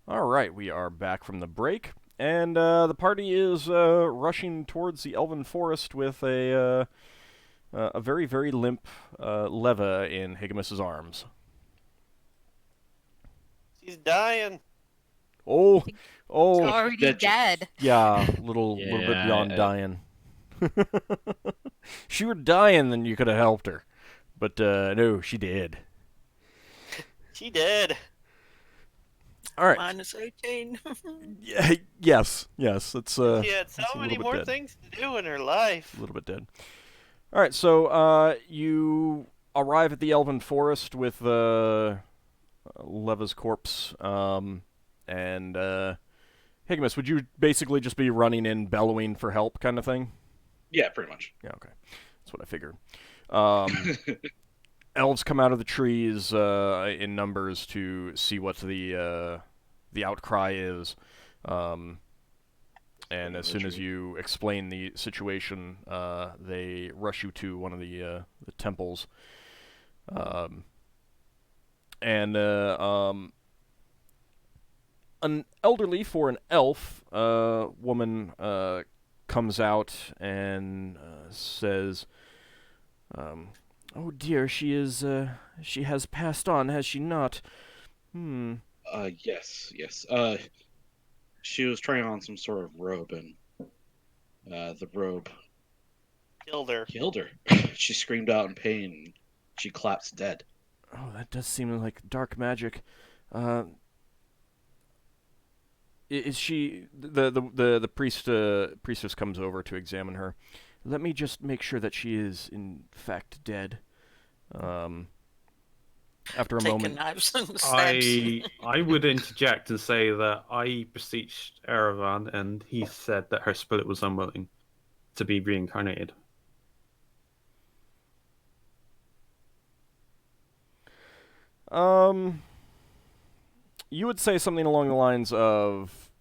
All right, we are back from the break, and the party is rushing towards the elven forest with a very very limp Leva in Higgimus's arms. She's dying. Oh, She's oh, already dead. yeah, little bit Yeah, beyond dying. She were dying, then you could have helped her, but no, she did. She did. All right. -18. Yeah, yes, it's She had so it's a many little bit more dead. things to do in her life. A little bit dead. All right, so you arrive at the Elven Forest with Leva's corpse, and Higgimus, would you basically just be running in, bellowing for help, kind of thing? yeah, pretty much. Yeah, okay, that's what I figured. Elves come out of the trees in numbers to see what the outcry is. And as soon as you explain the situation, they rush you to one of the temples. And an elderly for an elf woman comes out and says, "Oh dear, she has passed on, has she not? Hmm. Yes. She was trying on some sort of robe, and the robe Killed her. killed her. She screamed out in pain. And she collapsed dead. Oh, that does seem like dark magic. Is she the priestess comes over to examine her? Let me just make sure that she is in fact dead. After a Taking moment, knives and stabs. I would interject and say that I beseeched Erevan, and he said that her spirit was unwilling to be reincarnated. you would say something along the lines of,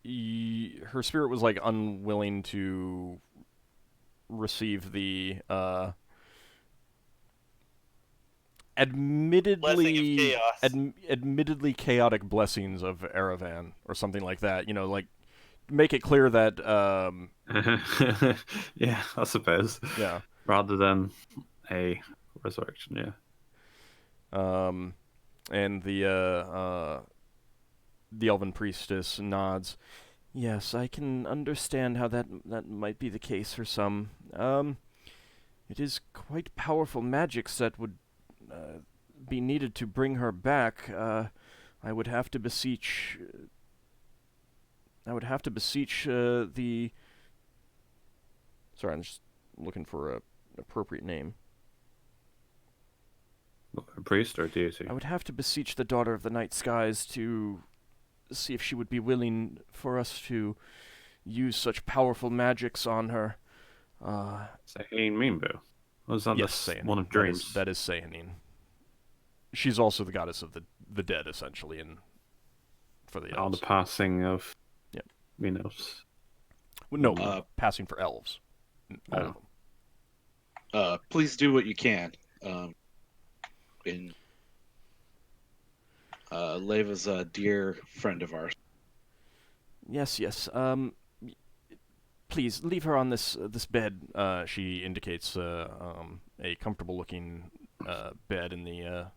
her spirit was like unwilling to receive the Blessing of admittedly chaos. admittedly chaotic blessings of Erevan or something like that. You know, like make it clear that Yeah, I suppose. yeah. Rather than a resurrection, yeah. And the elven priestess nods. Yes, I can understand how that might be the case for some. It is quite powerful magics that would be needed to bring her back. I would have to beseech. I would have to beseech the. Sorry, I'm just looking for an appropriate name. A priest or deity? I would have to beseech the daughter of the night skies to see if she would be willing for us to use such powerful magics on her. Sahin Minbo? Or is that Yes, the Sayanin. one of dreams? That is Sayanin. She's also the goddess of the dead, essentially, and for the Oh, elves. the passing of Yep. Minos. No, passing for elves. All of them. Please do what you can. And Leva's a dear friend of ours. Yes. Please leave her on this bed. She indicates a comfortable-looking bed in the.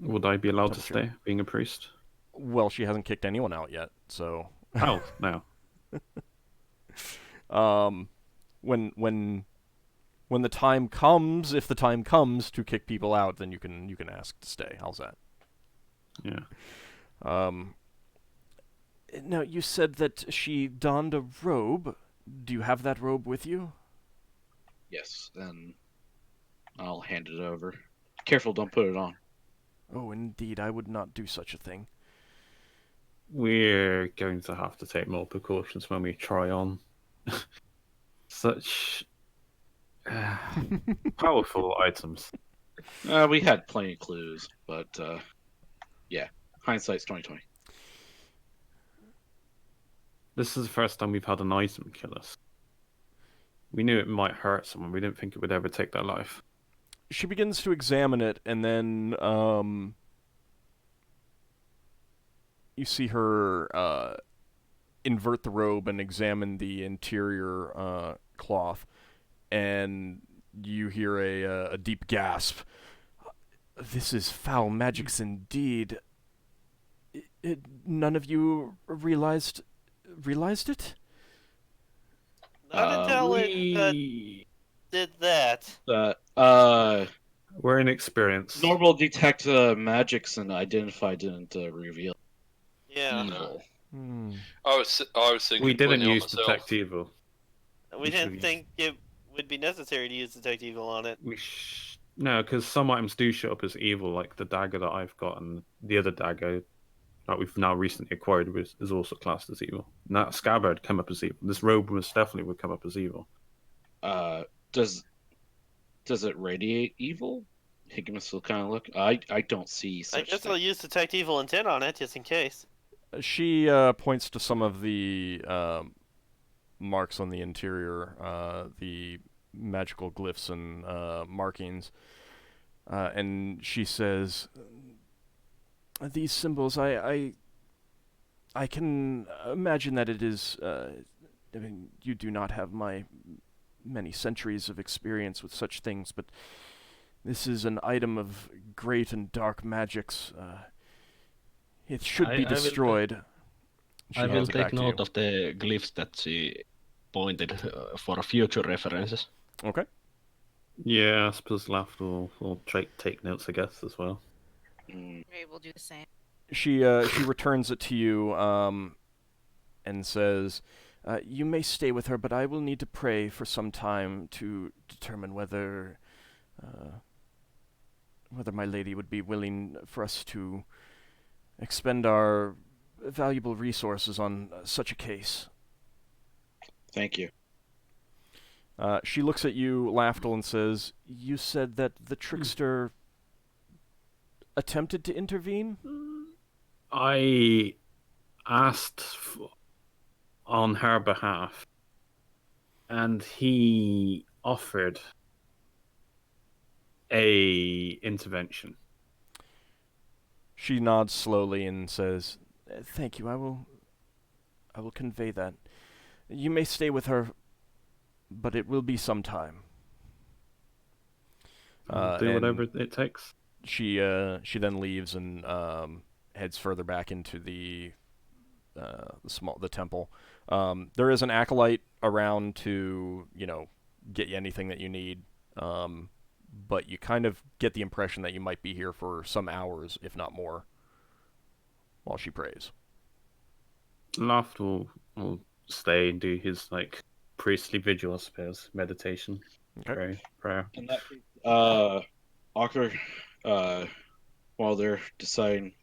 Would I be allowed to Temperature. stay, being a priest? Well, she hasn't kicked anyone out yet, so. Oh, no. When the time comes, if the time comes to kick people out, then you can ask to stay. How's that? Yeah. Now you said that she donned a robe. Do you have that robe with you? Yes, and I'll hand it over. Careful, don't put it on. Oh, indeed, I would not do such a thing. We're going to have to take more precautions when we try on such powerful items. We had plenty of clues, but yeah, hindsight's 2020. This is the first time we've had an item kill us. We knew it might hurt someone. We didn't think it would ever take their life. She begins to examine it, and then you see her invert the robe and examine the interior cloth, and you hear a deep gasp. This is foul magics indeed. None of you realized it? Not until it We did that. we're inexperienced. Normal detect magics and identify didn't reveal Yeah. evil. I was thinking We of putting didn't it on use myself. detect evil. We We didn't should've think it would be necessary to use detect evil on it. No, because some items do show up as evil, like the dagger that I've got, and the other dagger that we've now recently acquired is also classed as evil. And that scabbard come up as evil. This robe most definitely would come up as evil. Does it radiate evil? Higgimus will kind of look. I don't see I such. guess I'll use detect evil intent on it just in case. She points to some of the marks on the interior, the magical glyphs and markings, and she says, "These symbols, I can imagine that it is. I mean, you do not have my many centuries of experience with such things, but this is an item of great and dark magics. It should be destroyed." I will take note of the glyphs that she pointed for future references. Okay. Yeah, I suppose Lafdul will take notes, I guess, as well. We will do the same. She returns it to you and says, "You may stay with her, but I will need to pray for some time to determine whether my lady would be willing for us to expend our valuable resources on such a case." Thank you. She looks at you, Lafdul, and says, "You said that the trickster attempted to intervene?" I asked on her behalf, and he offered a intervention. She nods slowly and says, "Thank you. I will convey that. You may stay with her, but it will be some time." I'll do whatever it takes. She then leaves and heads further back into the temple. There is an acolyte around to get you anything that you need, but you kind of get the impression that you might be here for some hours, if not more, while she prays. Laft will stay and do his priestly vigil, I suppose, meditation, Okay. prayer. In that case, Ockar, while they're deciding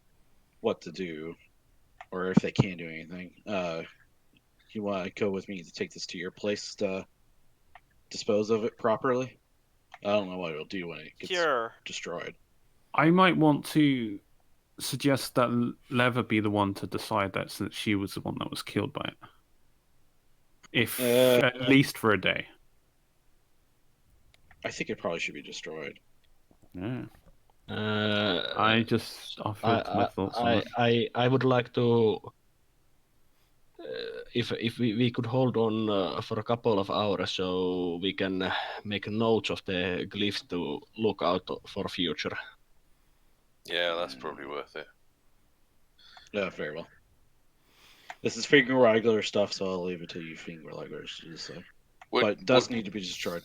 what to do, or if they can do anything, you want to go with me to take this to your place to dispose of it properly? I don't know what it'll do when it gets destroyed. I might want to suggest that Leva be the one to decide that, since she was the one that was killed by it. If at least for a day. I think it probably should be destroyed. Yeah. I just offered my thoughts on it. I would like to, if we could hold on for a couple of hours, so we can make notes of the glyphs to look out for future. Yeah, that's probably worth it. Yeah, very well. This is finger regular stuff, so I'll leave it to you finger regulars to do so. But it does need to be destroyed.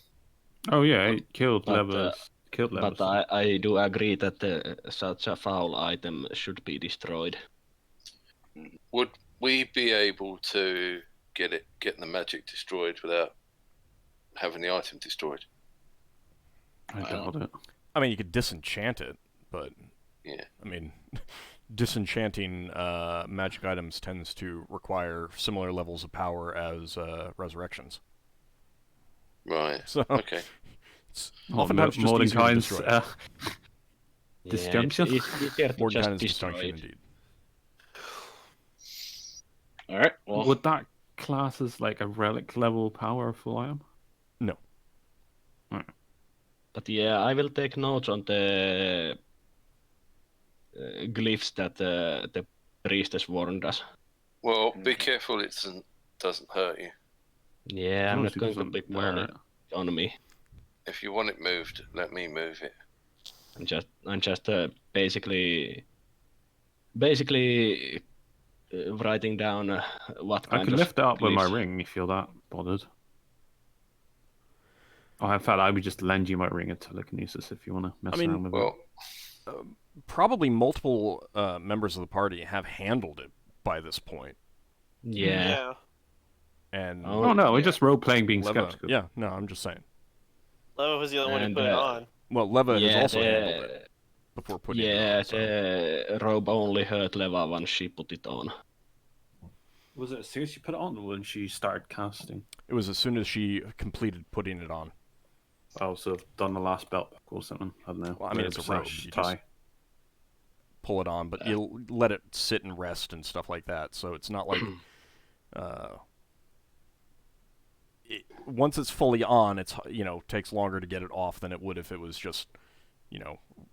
Oh yeah, it killed Leva's. But I do agree that such a foul item should be destroyed. Would we be able to get the magic destroyed without having the item destroyed? I doubt it. I mean, you could disenchant it, but yeah. I mean, disenchanting magic items tends to require similar levels of power as resurrections. Right. So okay. It's oftentimes just easier to destroy. Disjunction? Mordenkainen's disjunction, indeed. All right. Well, would that class as a relic level powerful item? No. Right. But yeah, I will take notes on the glyphs that the priestess warned us. Well, be careful it doesn't hurt you. Yeah, I'm long not as he going to doesn't pick wear on it. on me. If you want it moved, let me move it. I'm just basically writing down what I kind could of lift it up with my glyphs. ring if you're that bothered. Oh, in fact, I would just lend you my ring of telekinesis if you want to mess around with Well, Probably multiple members of the party have handled it by this point. Yeah. And it. Oh no, we're yeah. just role playing being Leva, skeptical. yeah, no, I'm just saying. Leva was the only one who And, put it on. Well, Leva has Yeah, also handled it before putting it yeah, on. So. the robe only hurt Leva once she put it on. Was it as soon as she put it on or when she started casting? It was as soon as she completed putting it on. Oh, so done the last belt buckle or something. I don't know. Well, I mean, it's a robe. Sash, You tie. just pull it on, but you'll let it sit and rest and stuff like that. So it's not like once it's fully on, it's takes longer to get it off than it would if it was just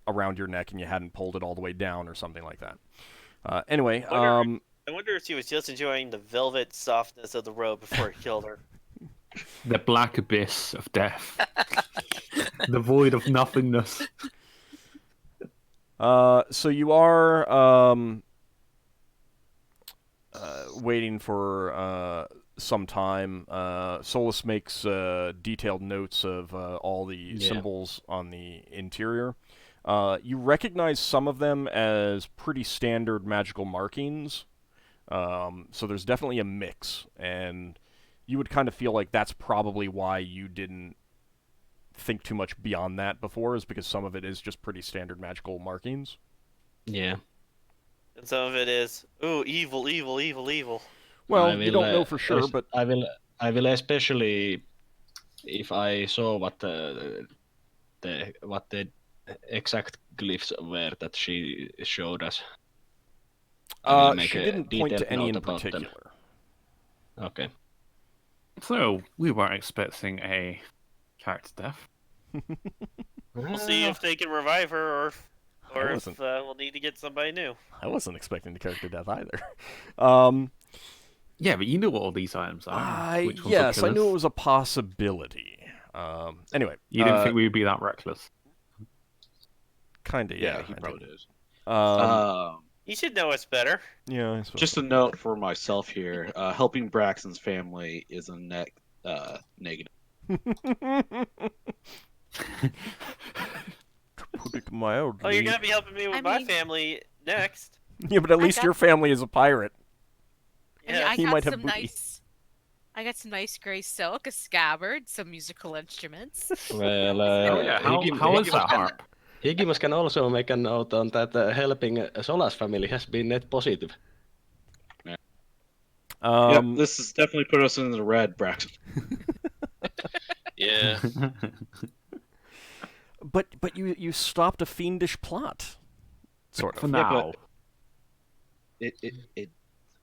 around your neck and you hadn't pulled it all the way down or something like that. Anyway, I wonder if she was just enjoying the velvet softness of the robe before it killed her. The black abyss of death. The void of nothingness. So you are waiting for some time. Solas makes detailed notes of all the symbols on the interior. You recognize some of them as pretty standard magical markings. So there's definitely a mix, and you would kind of feel like that's probably why you didn't think too much beyond that before, is because some of it is just pretty standard magical markings. Yeah. And some of it is, ooh, evil, evil, evil, evil. Well, you don't know for sure, but I will especially if I saw what the exact glyphs were that she showed us. I will make she a didn't point to detailed any in note about them. particular. Okay. So, we weren't expecting a character death. We'll see if they can revive her, or if wasn't. we'll need to get somebody new. I wasn't expecting the character death either. Yeah, but you know what all these items are. Which ones will Yes, kill I knew us. it was a possibility. Anyway, You didn't think we would be that reckless. Kinda, yeah. he I probably did. is. You should know us better. Yeah, I suppose. Just a note for myself here: helping Braxon's family is a net negative. Put it mildly. Oh, you're gonna be helping me with I my mean- family next. Yeah, but at least got- your family is a pirate. Yeah. He might have booty. I got some nice gray silk, a scabbard, some musical instruments. Well, How is that harp? Higgimus can also make a note on that helping Solas family has been net positive. Yep, this has definitely put us in the red, Braxon. Yeah. But you stopped a fiendish plot, sort For of. now.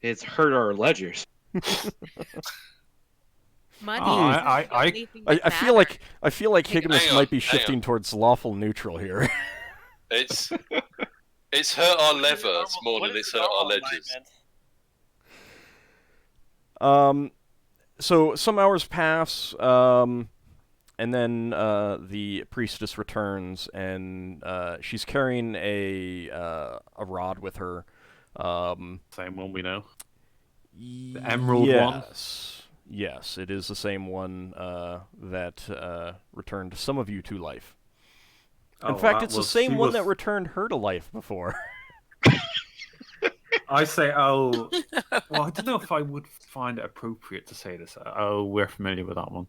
It's hurt our ledgers. Money. I feel like Higgimus Hang on, might be hang shifting on. towards lawful neutral here. It's hurt our levers more than it's hurt our ledgers. So some hours pass, and then the priestess returns, and she's carrying a rod with her. Same one we know. The emerald one? Yes, it is the same one that returned some of you to life. In fact, it's the same one that returned her to life before. I say, well, I don't know if I would find it appropriate to say this. Oh, we're familiar with that one.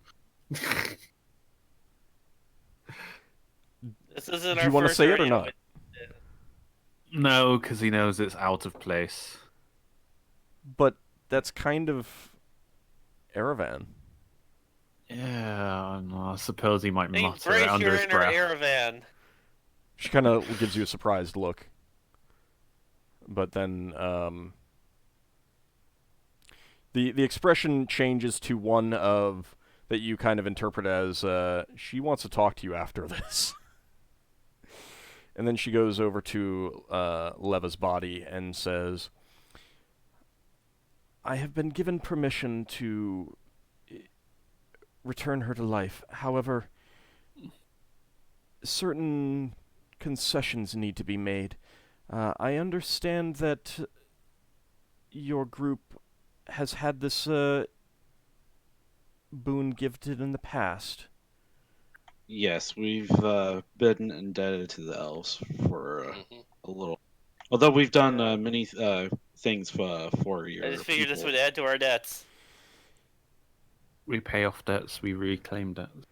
This isn't Do our you want to first say it or rodeo. not? No, because he knows it's out of place. But that's kind of Erevan. Yeah, I suppose he might Hey, mutter brace it under your his inner breath. Erevan. She kind of gives you a surprised look. But then the expression changes to one of that you kind of interpret as she wants to talk to you after this. And then she goes over to Leva's body and says, I have been given permission to return her to life. However, certain concessions need to be made. I understand that your group has had this boon gifted in the past. Yes, we've been indebted to the elves for Mhm. a little. Although we've done many things for your I just figured this people. would add to our debts. We pay off debts, we reclaim debts.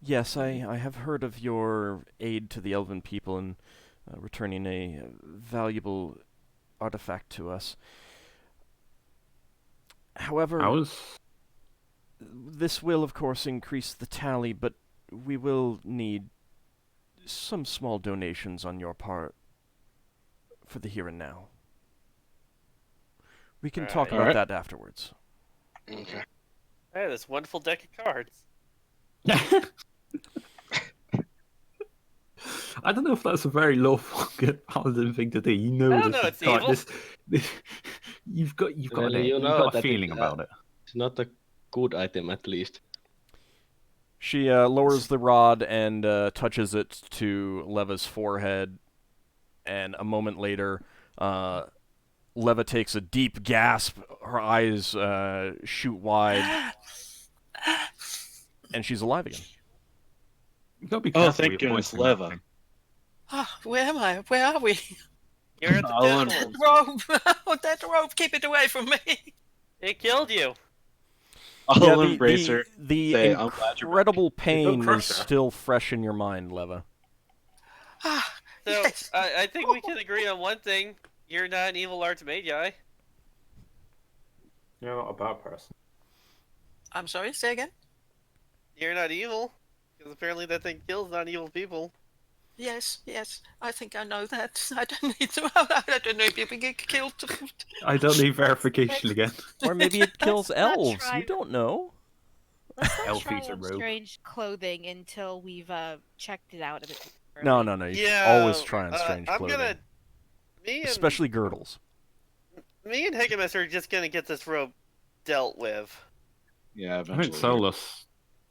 Yes, I have heard of your aid to the elven people in returning a valuable artifact to us. However, this will, of course, increase the tally, but we will need some small donations on your part for the here and now. We can talk about Alright. that afterwards. Mhm. I have this wonderful deck of cards. I don't know if that's a very low-fucking paladin thing to do. You know I don't this. know, it's evil. This, you've got Well, you've you know got a that feeling it, about it. It's not a good item, at least. She lowers the rod and touches it to Leva's forehead, and a moment later, Leva takes a deep gasp. Her eyes shoot wide, and she's alive again. You gotta be Oh, careful thank with your goodness, voice in that Leva. thing. Ah, where am I? Where are we? You're at the I'll temple. Rope! Oh, that rope! Keep it away from me! It killed you. I'll embrace her. the say, "I'm glad you're back." incredible pain crush is her. still fresh in your mind, Leva. Ah, So yes. I think we can agree on one thing. You're not an evil archmagi. You're not a bad person. I'm sorry, say again? You're not evil. Because apparently that thing kills non-evil people. Yes, yes. I think I know that. I don't need to. I don't know if you get killed. I don't need verification again. Or maybe it kills Let's not elves. try- You don't know. Let's not Elf try eats a on robe. strange clothing until we've checked it out a bit. No, further. no. You Yeah. always try on strange I'm clothing, gonna. especially girdles. Me and Higgimus are just gonna get this rope dealt with. Yeah, I eventually. think Solas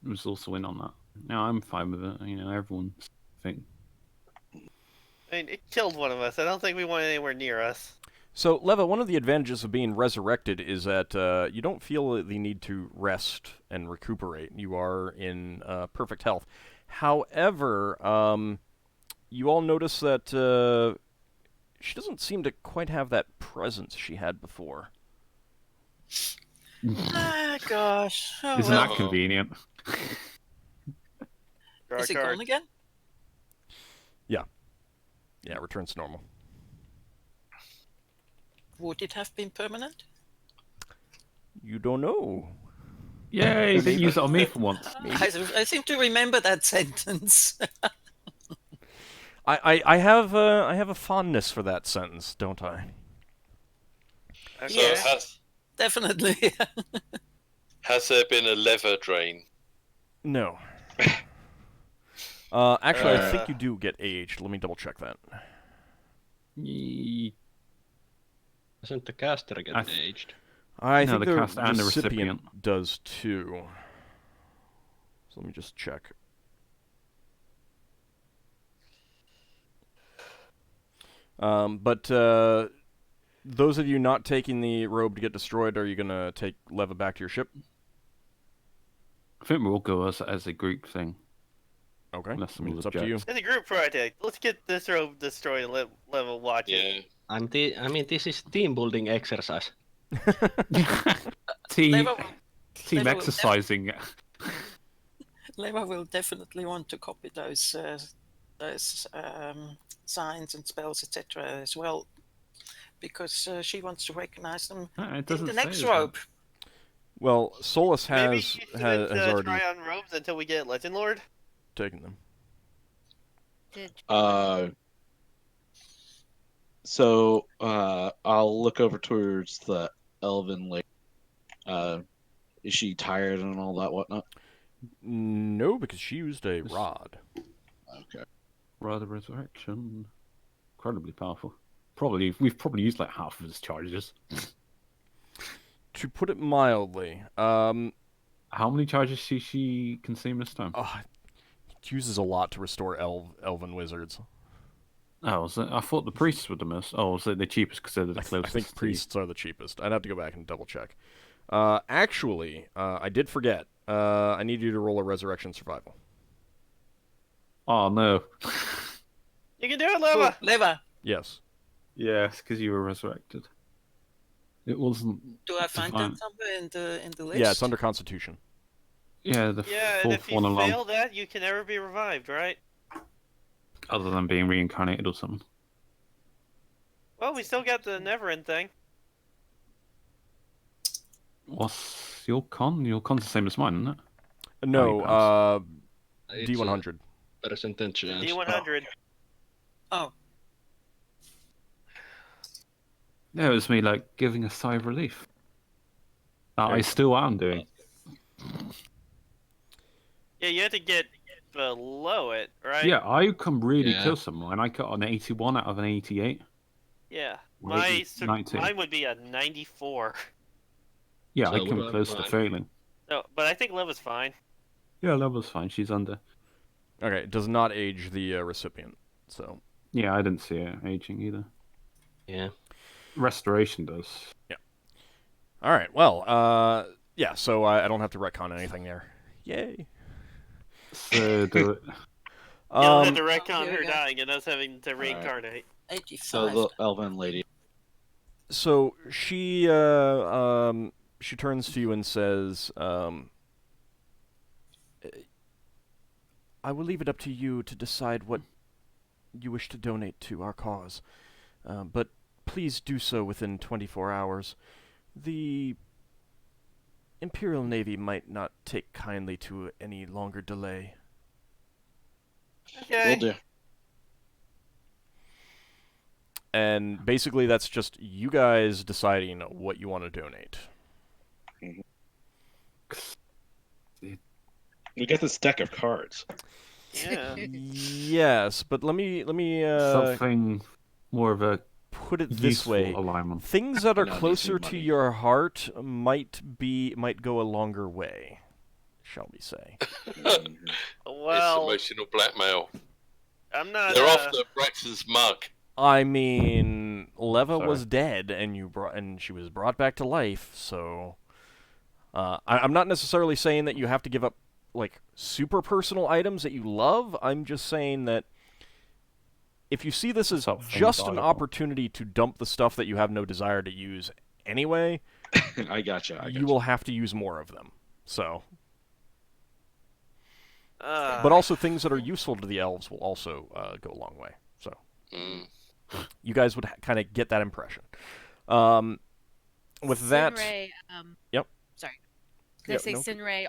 was also in on that. No, I'm fine with it. You know, everyone's thing. I mean, it killed one of us. I don't think we want it anywhere near us. So, Leva, one of the advantages of being resurrected is that you don't feel the need to rest and recuperate. You are in perfect health. However, you all notice that she doesn't seem to quite have that presence she had before. Ah, gosh. Oh, Isn't well. that convenient? Draw Is a it card. gone again? Yeah, it returns to normal. Would it have been permanent? You don't know. Yay, they use it on me for once. I seem to remember that sentence. I have a fondness for that sentence, don't I? Okay. So Yes. Definitely. has there been a lever drain? No. Actually, I think Uh. you do get aged. Let me double check that. Doesn't the caster get I th- aged? I No, think the the cast and the recipient recipient. does too. So let me just check. But those of you not taking the robe to get destroyed, are you gonna take Leva back to your ship? I think we'll go as a group thing. Okay. Unless I mean, it's someone up to you. objects. It's a group project. Let's get this rope destroyed and let Level watch it. Yeah. I mean, this is team building exercise. team Leva will exercising. Leva will definitely want to copy those signs and spells, etc. as well, because she wants to recognize them It in doesn't the say next that. rope. Well, Solas Maybe has you has should already try on robes until we get Legend Lord. taken them. So I'll look over towards the elven lady. Is she tired and all that whatnot? No, because she used a rod. Okay. Rather resurrection. Incredibly powerful. We've probably used like half of his charges. To put it mildly, How many charges she consume this time? it uses a lot to restore elven wizards. Oh, I thought the priests were the most. Oh, was it the cheapest because they're the I closest? think priests are the cheapest. I'd have to go back and double check. Actually, I did forget. I need you to roll a resurrection survival. Oh no. You can do it, Leva. Leva, Yes. Yes, because you were resurrected. It wasn't. do I find divine. that somewhere in the list? Yeah, it's under Constitution. Yeah, the Yeah, and fourth if you one along. fail that, you can never be revived, right? Other than being reincarnated or something. Well, we still got the Neverend thing. What's your con? Your con's the same as mine, isn't it? No, It's D100. a percentage. D100. Oh, Yeah, it was me like giving a sigh of relief. I still am doing. Yeah, you have to get below it, right? Yeah, I can really Yeah. kill someone. I got an 81 out of an 88. Yeah. Maybe 19. Mine would be a 94. Yeah, So I what come about close to mine? failing. No, but I think Leva's fine. Yeah, that was fine. She's under. Okay, it does not age the recipient. So Yeah, I didn't see her aging either. Yeah. Restoration does. all right. Well, yeah. So I don't have to retcon anything there. Yay. So do it. You don't have to here retcon her we go. dying and us having to reincarnate. 85. So the elven lady. So she turns to you and says, I will leave it up to you to decide what you wish to donate to our cause, but please do so within 24 hours. The Imperial Navy might not take kindly to any longer delay. Okay. Will do. And basically that's just you guys deciding what you want to donate. We get this deck of cards. Yeah. Yes, but let me Something more of a put it this useful way. alignment. Things that are No, closer decent to money. your heart might go a longer way, shall we say. Mhm. Well, It's emotional blackmail. I'm not. They're after Braxon's mug. I mean, Leva Sorry. was dead, and she was brought back to life. So, I'm not necessarily saying that you have to give up like super personal items that you love. I'm just saying that if you see this as Something just an valuable. opportunity to dump the stuff that you have no desire to use anyway, I gotcha. you will have to use more of them. So, Uh, but also things that are useful to the elves will also go a long way. So, Mm. you guys would kind of get that impression. With that, Sinrae, Yep. Sorry. They Yeah, say no. Sinrae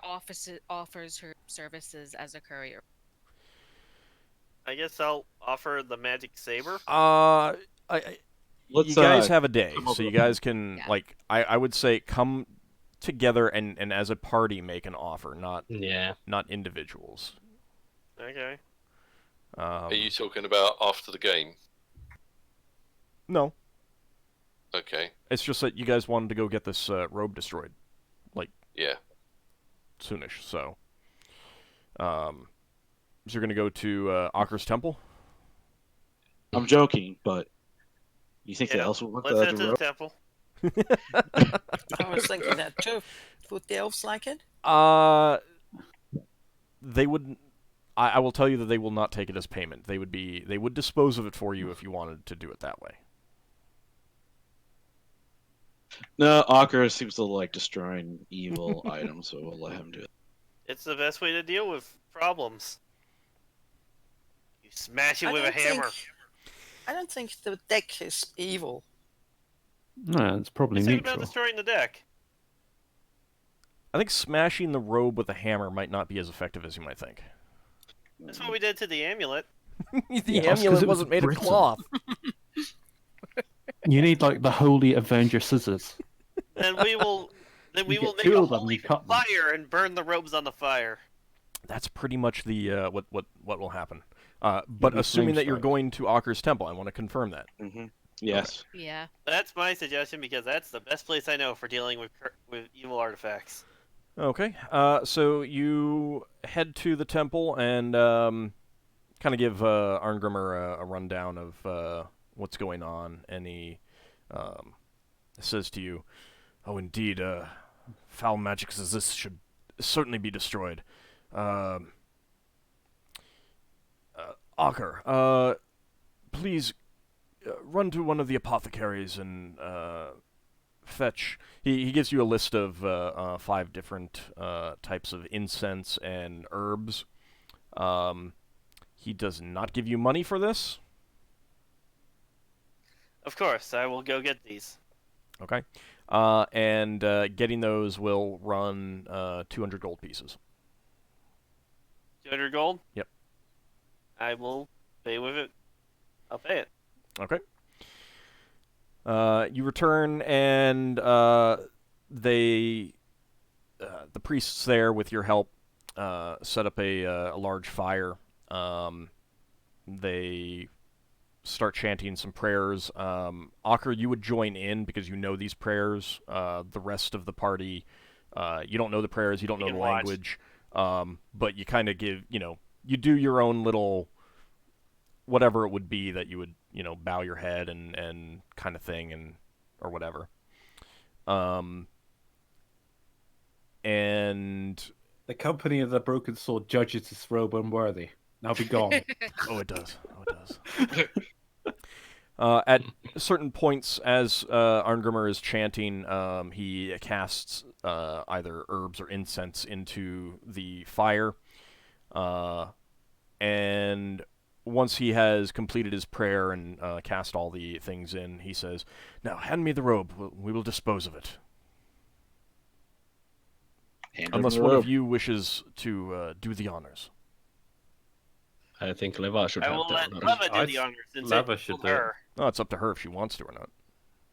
offers her services as a courier. I guess I'll offer the magic saber. you guys have a day, come so over you with guys can Yeah. like I would say come together and as a party make an offer, not Yeah. individuals. Okay. Are you talking about after the game? No, Okay. it's just that you guys wanted to go get this robe destroyed Yeah. soonish. So, so you're gonna go to Ockar's temple. I'm joking, but you think the Yeah, elves will want Let's the head to the rope? temple. I was thinking that too. Would the elves like it? They would. I will tell you that they will not take it as payment. They would dispose of it for you if you wanted to do it that way. No, Ockar seems to like destroying evil items, so we'll let him do it. It's the best way to deal with problems. You smash it with a hammer. I don't think the deck is evil. No, it's probably Think about neutral. destroying the deck. I think smashing the robe with a hammer might not be as effective as you might think. That's what we did to the amulet. The Yeah, that's 'cause amulet it was wasn't made of brittle. cloth. You need like the holy Avenger scissors. Then we will. Then we You will get make two a of them, holy you cut them. fire and burn the robes on the fire. That's pretty much the what will happen. But be assuming that you're flames. going to Ockar's temple, I want to confirm that. Mm-hmm. Yes. Yeah. That's my suggestion because that's the best place I know for dealing with evil artifacts. Okay. So you head to the temple and kind of give Arngrimmer a rundown of what's going on, and he says to you, "Oh, indeed, foul magics as this should certainly be destroyed. Ockar, please run to one of the apothecaries and fetch." He gives you a list of 5 different types of incense and herbs. He does not give you money for this. Of course, I will go get these. Okay. And getting those will run 200 gold pieces. 200 gold? Yep. I will pay with it. I'll pay it. Okay. You return, and the priests there, with your help, set up a large fire. They start chanting some prayers. Ockar, you would join in because you know these prayers. The rest of the party, you don't know the prayers, you don't know the language, but you kind of you do your own little whatever it would be that you would, bow your head and kind of thing, and or whatever. And The company of the broken sword judges this robe unworthy. Now be gone. oh, it does. At certain points, as Arngrimmer is chanting, he casts either herbs or incense into the fire. And once he has completed his prayer and cast all the things in, he says, "Now hand me the robe. We will dispose of it. Unless one of you wishes to do the honors." I think Leva should I have will the let honors. Leva do I'd- the honors since Leva it's should to do it. her. Oh, it's up to her if she wants to or not.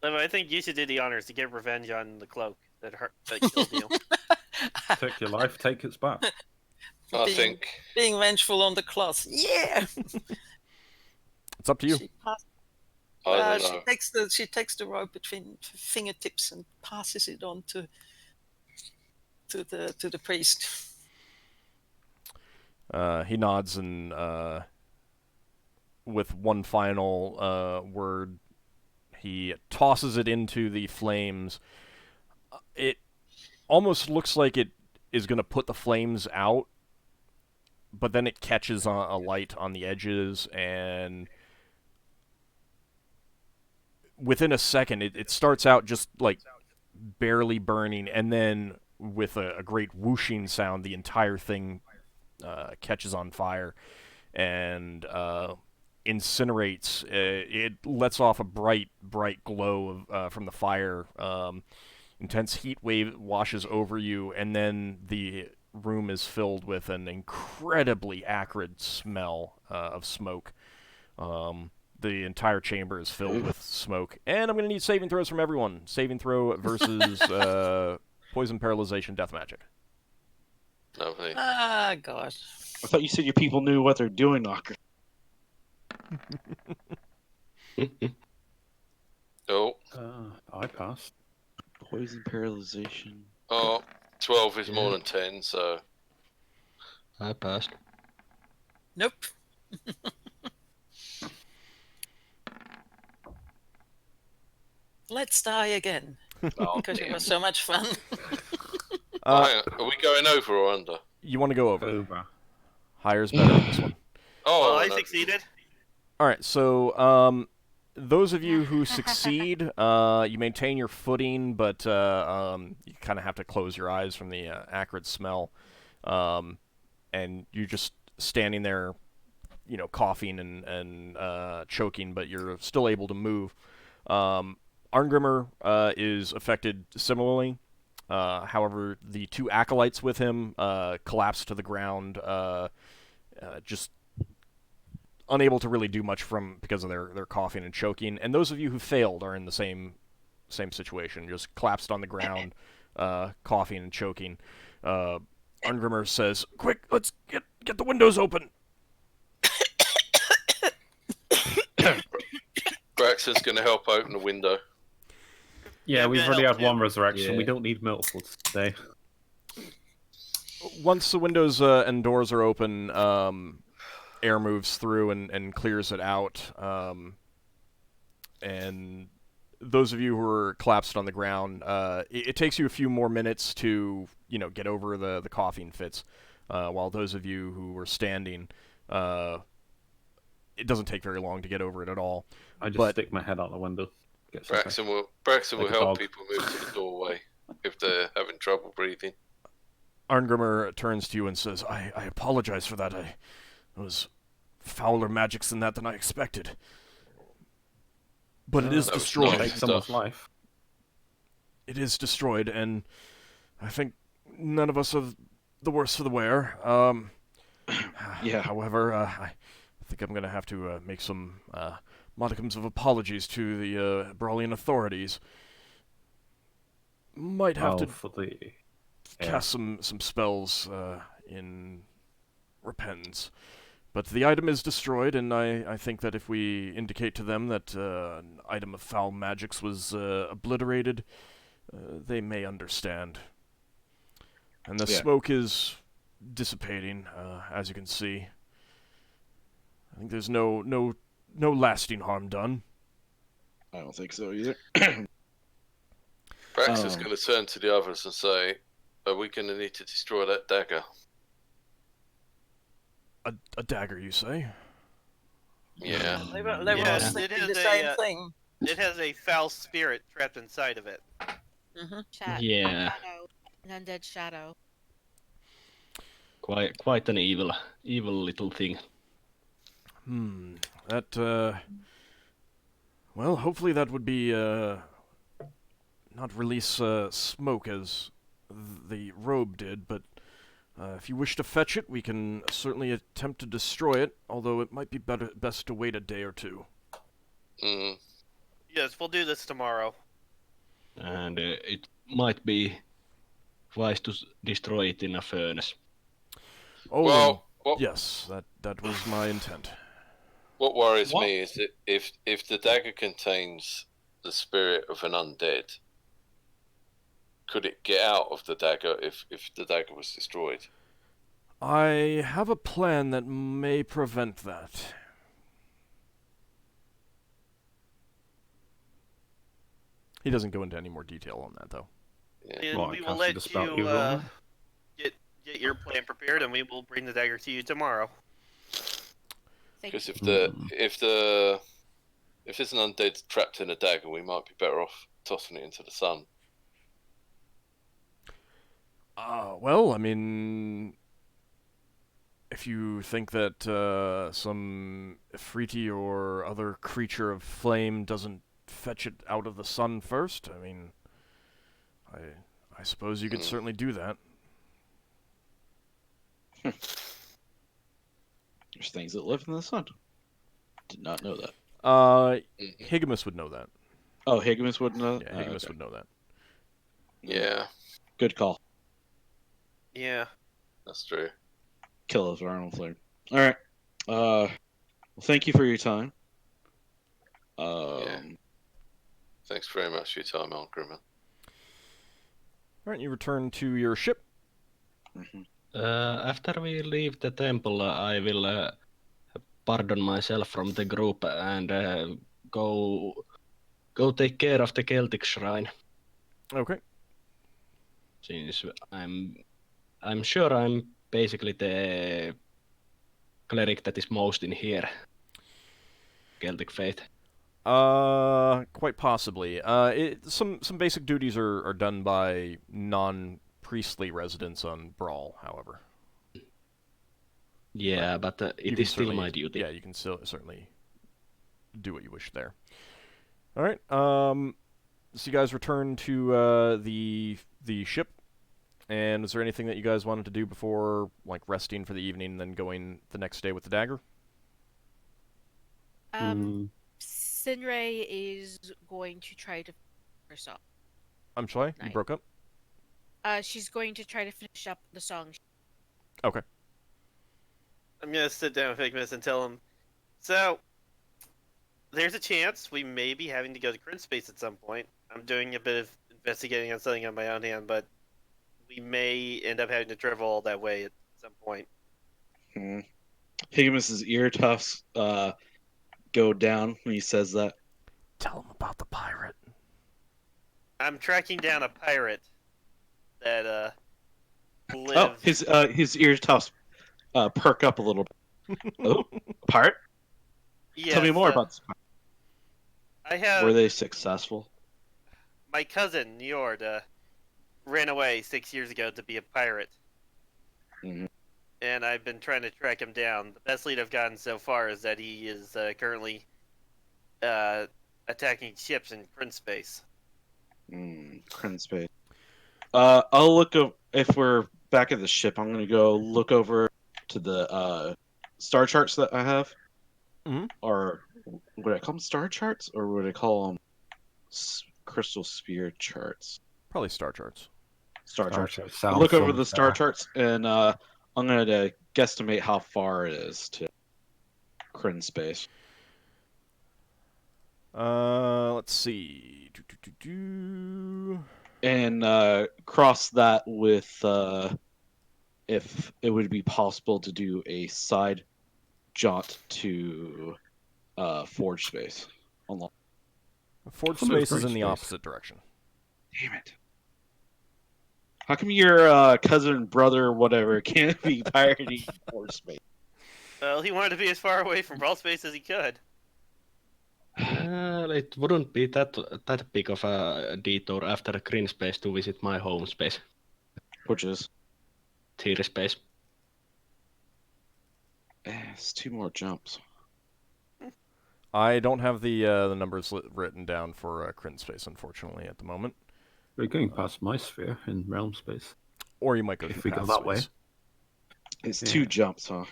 Leva, I think you should do the honors to get revenge on the cloak that killed you. Take your life, take its back. I Being- think Being vengeful on the cloth. Yeah. It's up to you. She, pass, I don't she know. takes the rope between fingertips and passes it on to the priest. He nods and, with one final word, he tosses it into the flames. It almost looks like it is going to put the flames out, but then it catches on a light on the edges, and within a second, it starts out just like barely burning, and then with a great whooshing sound, the entire thing catches on fire and incinerates. It lets off a bright glow from the fire. Intense heat wave washes over you, and then the room is filled with an incredibly acrid smell of smoke. The entire chamber is filled with smoke, and I'm going to need saving throws from everyone. Saving throw versus poison, paralyzation, death magic. Lovely. Ah, God. I thought you said your people knew what they're doing, Ockar. Oh, I passed. Poison, paralyzation. 12 is more than 10, so I passed. Nope. Let's die again. Because it was so much fun. Hang on, are we going over or under? You want to go over. Over. Higher's better than this one. Oh, Well, I no. succeeded. All right, so those of you who succeed, you maintain your footing, but you kind of have to close your eyes from the acrid smell, and you're just standing there, coughing and choking, but you're still able to move. Arngrimmer is affected similarly. However, the 2 acolytes with him collapse to the ground, just unable to really do much because of their coughing and choking. And those of you who failed are in the same situation, just collapsed on the ground, coughing and choking. Arngrimmer says, "Quick, let's get the windows open." Braxon Braxon's going to help open the window. Yeah, I'm we've gonna already help had one too. resurrection. We Yeah. don't need multiples today. Once the windows and doors are open, air moves through and clears it out. And those of you who are collapsed on the ground, it takes you a few more minutes to, get over the coughing fits. While those of you who were standing, it doesn't take very long to get over it at all. I just But- stick my head out the window. Get some Braxon will Like a help dog. people move to the doorway if they're having trouble breathing. Arngrimmer turns to you and says, I apologize for that. It was fouler magics than that than I expected. But it is that was destroyed. nice. Take someone's stuff. life. It is destroyed, and I think none of us are the worse for the wear. Yeah. However, I think I'm going to have to make some modicums of apologies to the Brawlian authorities. Might have to for the cast some spells in repentance. But the item is destroyed, and I think that if we indicate to them that an item of foul magics was obliterated, they may understand. And the Yeah. smoke is dissipating, as you can see. I think there's no lasting harm done. I don't think so either. Braxon's going to turn to the others and say, "Are we going to need to destroy that dagger?" A dagger, you say? Yeah. They were Yes, all thinking it the is same a, thing. It has a foul spirit trapped inside of it. Chat. Yeah. Shadow. An undead shadow. Quite an evil little thing. That, well, hopefully that would be, not release, smoke as the robe did, but, if you wish to fetch it, we can certainly attempt to destroy it, although it might be best to wait a day or two. Mm. Yes, we'll do this tomorrow. And it might be wise to destroy it in a furnace. Oh, Well, yes, that was my intent. what worries What? me is that if the dagger contains the spirit of an undead, could it get out of the dagger if the dagger was destroyed? I have a plan that may prevent that. He doesn't go into any more detail on that, though. Yeah. And Well, we I will casted let the spell you evil on get your plan prepared, and we will bring the dagger to you tomorrow. Thank Because you. if there's an undead trapped in a dagger, we might be better off tossing it into the sun. Well, I mean, if you think that some Ifriti or other creature of flame doesn't fetch it out of the sun first, I mean, I suppose you could certainly do that. There's things that live in the sun. Did not know that. Higgimus would know that. Oh, Higgimus would know. Yeah, Higgimus Okay. would know that. Yeah, Good call. Yeah. that's true. Kill us, Arnold Flame. All right. Well, thank you for your time. Thanks very much for your time, Arngrimmer. All right, you return to your ship. Mhm. After we leave the temple, I will pardon myself from the group and go take care of the Celtic shrine. Okay. Since I'm sure I'm basically the cleric that is most in here. Celtic faith. Quite possibly. Some basic duties are done by non-priestly residents on Brawl, however. Yeah, but You it can is still certainly- my duty. Yeah, you can certainly do what you wish there. All right. So you guys return to the ship, and is there anything that you guys wanted to do before, like, resting for the evening and then going the next day with the dagger? Sinrae is going to try to herself. I'm sorry, you Night. broke up. She's going to try to finish up the song. Okay. I'm gonna sit down with Higgimus and tell him. So, there's a chance we may be having to go to Crin Space at some point. I'm doing a bit of investigating on something on my own hand, but we may end up having to travel all that way at some point. Higgimus's ear tufts go down when he says that. Tell him about the pirate. I'm tracking down a pirate that Oh, lives. his ear tufts perk up a little bit. Oh, a pirate? Yes, Tell me more about this pirate. I have Were they successful? my cousin Njord ran away 6 years ago to be a pirate, and I've been trying to track him down. The best lead I've gotten so far is that he is currently attacking ships in Crin Space. Crin Space. I'll look if we're back at the ship. I'm gonna go look over to the star charts that I have. Or would I call them star charts, or would I call them crystal sphere charts? Probably star charts. Star charts. Sounds Look over so the star better. charts, and I'm gonna guesstimate how far it is to Crin Space. Let's see. And cross that with if it would be possible to do a side jaunt to Forge Space. Forge Oh, no, Space is Forge in the Space. opposite direction. Damn it. How come your cousin, brother, whatever, can't be pirating Forge Space? Well, he wanted to be as far away from Brawl Space as he could. It wouldn't be that big of a detour after Green Space to visit my home space, Which is? Theory Space. It's 2 more jumps. I don't have the numbers written down for Crin Space, unfortunately, at the moment. We're going past my sphere in realm space. Or you might go If through we go Path that way. Space. It's 2 jumps, huh?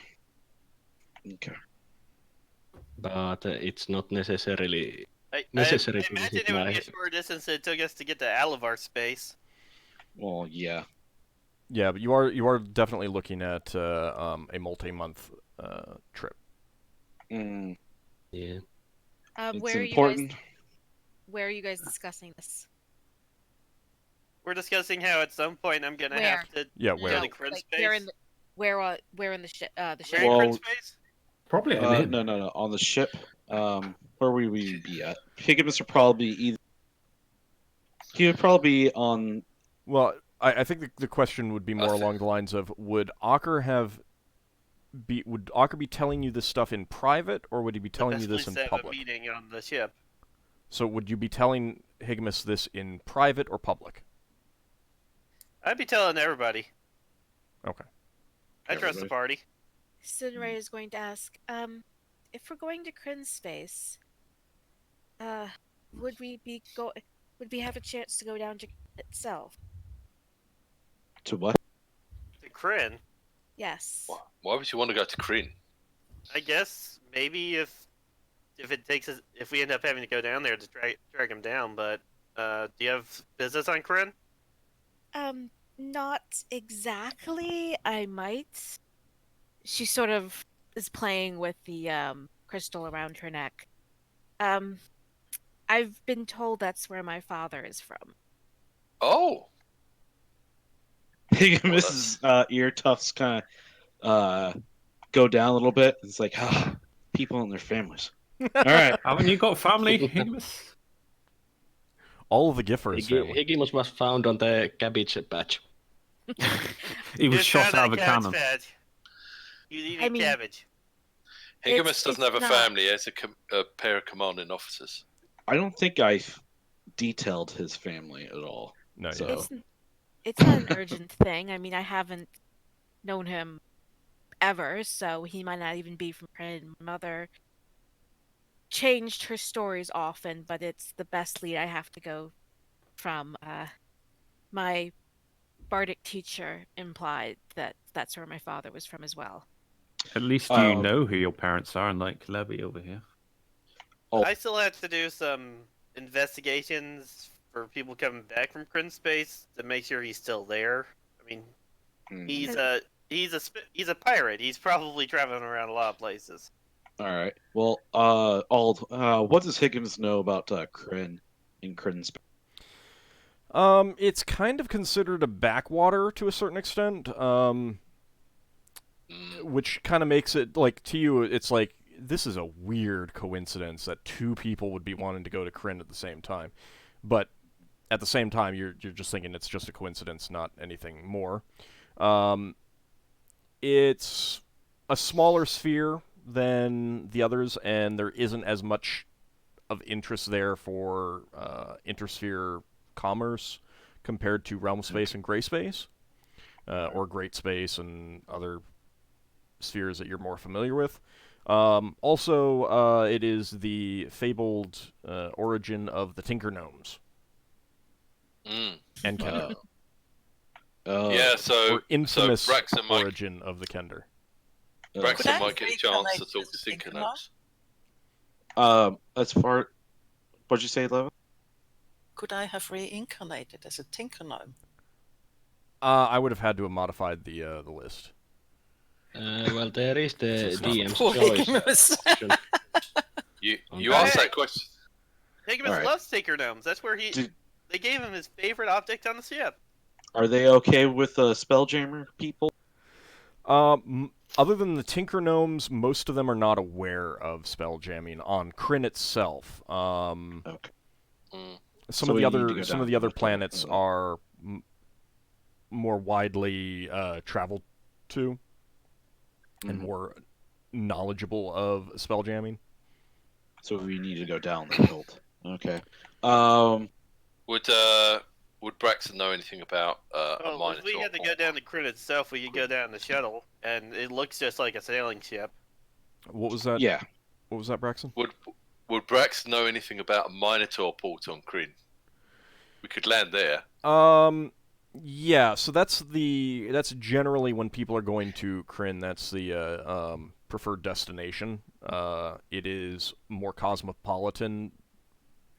Okay. But it's not necessarily I necessary to imagine visit it would my... be a shorter distance than it took us to get to Alavar Space. Well, yeah. Yeah, but you are definitely looking at a multi-month trip. Yeah. It's Where important. are you guys discussing this? We're discussing how at some point I'm gonna Where? have to Yeah, go where? to Crin like Space. where in the ship? The ship. Where in Well, Crin Space? Probably an inn. No. On the ship, where would we be at? Higgimus would probably be he would probably be on. Well, I think the question would be more along the lines of, would Ockar be telling you this stuff in private, or would he be telling you this in Have a public? meeting on the ship. So would you be telling Higgimus this in private or public? I'd be telling everybody. Okay. I trust the party. Sinrae is going to ask, if we're going to Crin Space, would we have a chance to go down to itself? To what? To Crin. Yes. Why would you want to go to Kryn? I guess maybe if we end up having to go down there to drag him down, but do you have business on Crin? Not exactly. I might. She sort of is playing with the crystal around her neck. I've been told that's where my father is from. Oh, Higgimus's ear tufts kind of go down a little bit. It's like, people and their families. All right. Haven't you got family, Higgimus? All of the Giffers family. Higgimus was found on the cabbage patch. He was shot out of a cannon. You eat cabbage. Higgimus doesn't have a not- family. He has a pair of commanding officers. I don't think I've detailed his family at all. No, So- yeah. It's not an urgent thing. I mean, I haven't known him ever, so he might not even be from Crin. My mother changed her stories often, but it's the best lead I have to go from. My bardic teacher implied that that's where my father was from as well. At least you know who your parents are, unlike Levy over here. Oh. I still have to do some investigations for people coming back from Crin Space to make sure he's still there. I mean, he's a pirate. He's probably traveling around a lot of places. All right. Well, Ald, what does Higgins know about Kryn and Kryn's? It's kind of considered a backwater to a certain extent, which kind of makes it, like, to you, it's like, this is a weird coincidence that two people would be wanting to go to Kryn at the same time. But at the same time, you're just thinking it's just a coincidence, not anything more. It's a smaller sphere than the others, and there isn't as much of interest there for intersphere commerce compared to realm space and gray space, or great space and other spheres that you're more familiar with. Also, it is the fabled origin of the Tinker Gnomes and Kender. Yeah, or infamous Braxon origin of the Kender. Braxon might get a chance to talk to Tinker Gnomes. As far, what'd you say, Leva? Could I have reincarnated as a tinker gnome? I would have had to have modified the list. Well, there is the DM's Poor choice Higgimus. option. You asked that question. Higgimus Alright. loves Tinker Gnomes. That's where they gave him his favorite object on the ship. Are they okay with Spelljammer people? Other than the Tinker Gnomes, most of them are not aware of spelljamming on Kryn itself. Okay. Some So of we the need to other go some down of the other to- planets are more widely traveled to and Mhm. more knowledgeable of spelljamming. So we need to go down the hilt. Okay. Would Braxon know anything about a Oh, Minotaur? if we had to go down to Kryn itself, we could go down the shuttle, and it looks just like a sailing ship. What was that? Yeah. What was that, Braxon? Would Braxon know anything about a Minotaur port on Kryn? We could land there. Yeah, so that's generally when people are going to Kryn, that's the preferred destination. It is more cosmopolitan.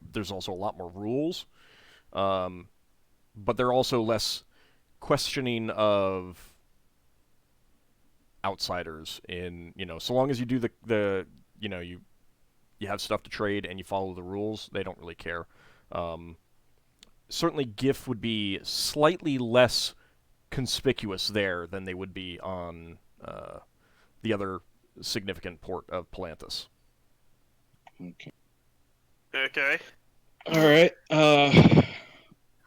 There's also a lot more rules. But they're also less questioning of outsiders in, so long as you do the you have stuff to trade and you follow the rules, they don't really care. Certainly Giff would be slightly less conspicuous there than they would be on the other significant port of Palantis. Okay. Okay. All right.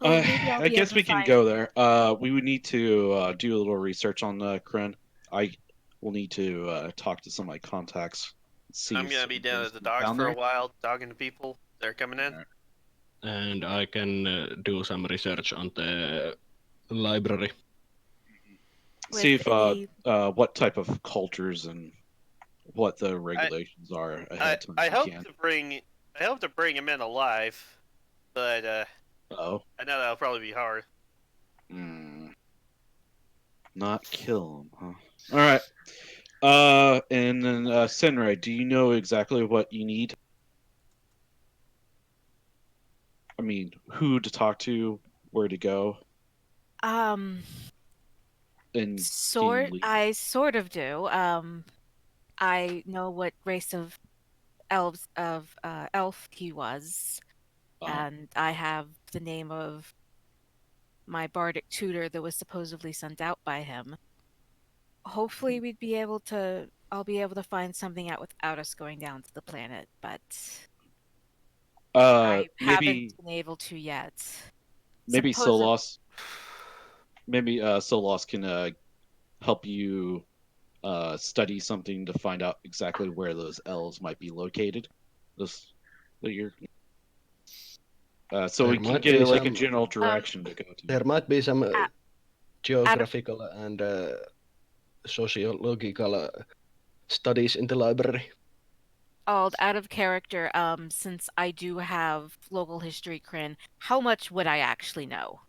Well, maybe I'll I be guess able we to can find- go there. We would need to do a little research on Kryn. I will need to talk to some of my contacts. See I'm if gonna be down there's at the anything docks down for a there. while, talking to people. They're coming in. Alright. And I can do some research on the library. See with if the- what type of cultures and what the regulations are ahead of time. I if we hope can. to bring him in alive, but Oh. I know that'll probably be hard. Not kill him, huh? All right. And then Sinrae, do you know exactly what you need? I mean, who to talk to, where to go, and I sort of do. I know what race of elf he was, and I have the name of my bardic tutor that was supposedly sent out by him. Hopefully, I'll be able to find something out without us going down to the planet, but I maybe haven't been able to yet. maybe Supposi- Solas. Maybe Solas can help you study something to find out exactly where those elves might be located. So we There can might get be like a some- general direction to go to. There might be some geographical and sociological studies in the library. Out of character, since I do have local history, Kryn, how much would I actually know?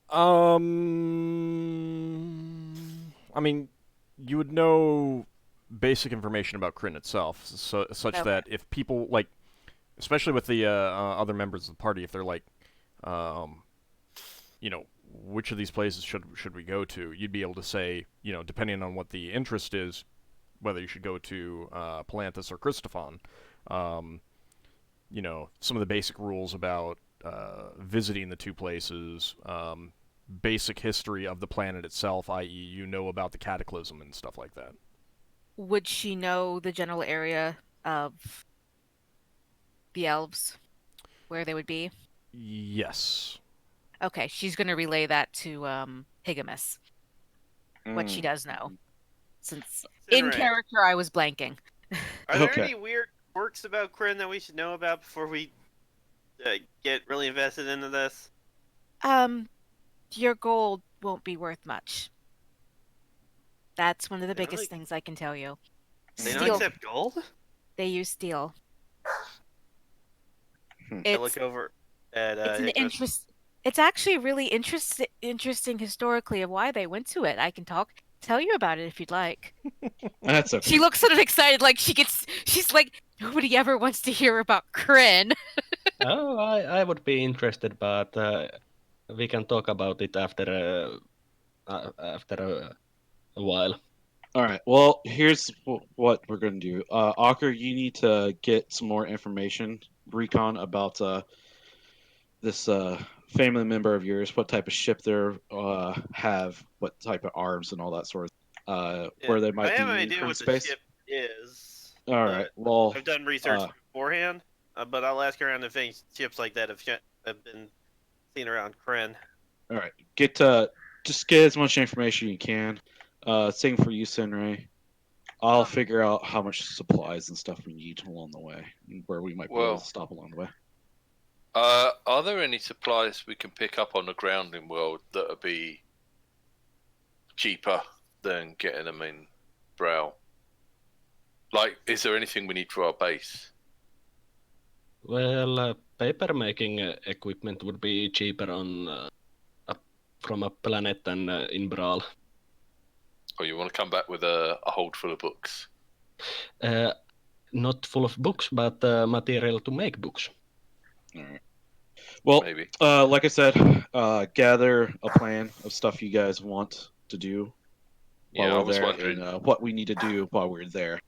I mean, you would know basic information about Kryn itself, such Okay. that if people, like, especially with the other members of the party, if they're like, which of these places should we go to, you'd be able to say, depending on what the interest is, whether you should go to Palanthas or Christophon. You know, some of the basic rules about visiting the two places, basic history of the planet itself, i.e., you know about the cataclysm and stuff like that. Would she know the general area of the elves, where they would be? Yes. Okay, she's going to relay that to Higgimus, what she does know. Since in Sinrae, character I was blanking. are there Okay. any weird quirks about Kryn that we should know about before we get really invested into this? Your gold won't be worth much. That's one of the They don't biggest like- things I can tell you. They don't Steel. accept gold? They use steel. Hmm. I It's look over at it's an Higgimus. interest. It's actually really interesting historically of why they went to it. I can tell you about it if you'd like. That's okay. She looks sort of excited, like she's like, nobody ever wants to hear about Kryn. Oh, I would be interested, but we can talk about it after a while. All right. Well, here's what we're going to do. Ockar, you need to get some more information, recon about this family member of yours, what type of ship they have, what type of arms, and all that sort of where they might I have an be in idea current what space. the ship is. All right. Well, I've done research beforehand, but I'll ask around if any ships like that have been seen around Kryn. all right. Just get as much information you can. Same for you, Sinrae. I'll figure out how much supplies and stuff we need along the way, and where we might be able Well- to stop along the way. Are there any supplies we can pick up on the grounding world that would be cheaper than getting them in Brow? Like, is there anything we need for our base? Well, paper making equipment would be cheaper on from a planet than in Brawl. Or you want to come back with a hold full of books? Not full of books, but material to make books. All right. Well, Maybe. like I said, gather a plan of stuff you guys want to do while Yeah, I we're was there, wondering. and what we need to do while we're there.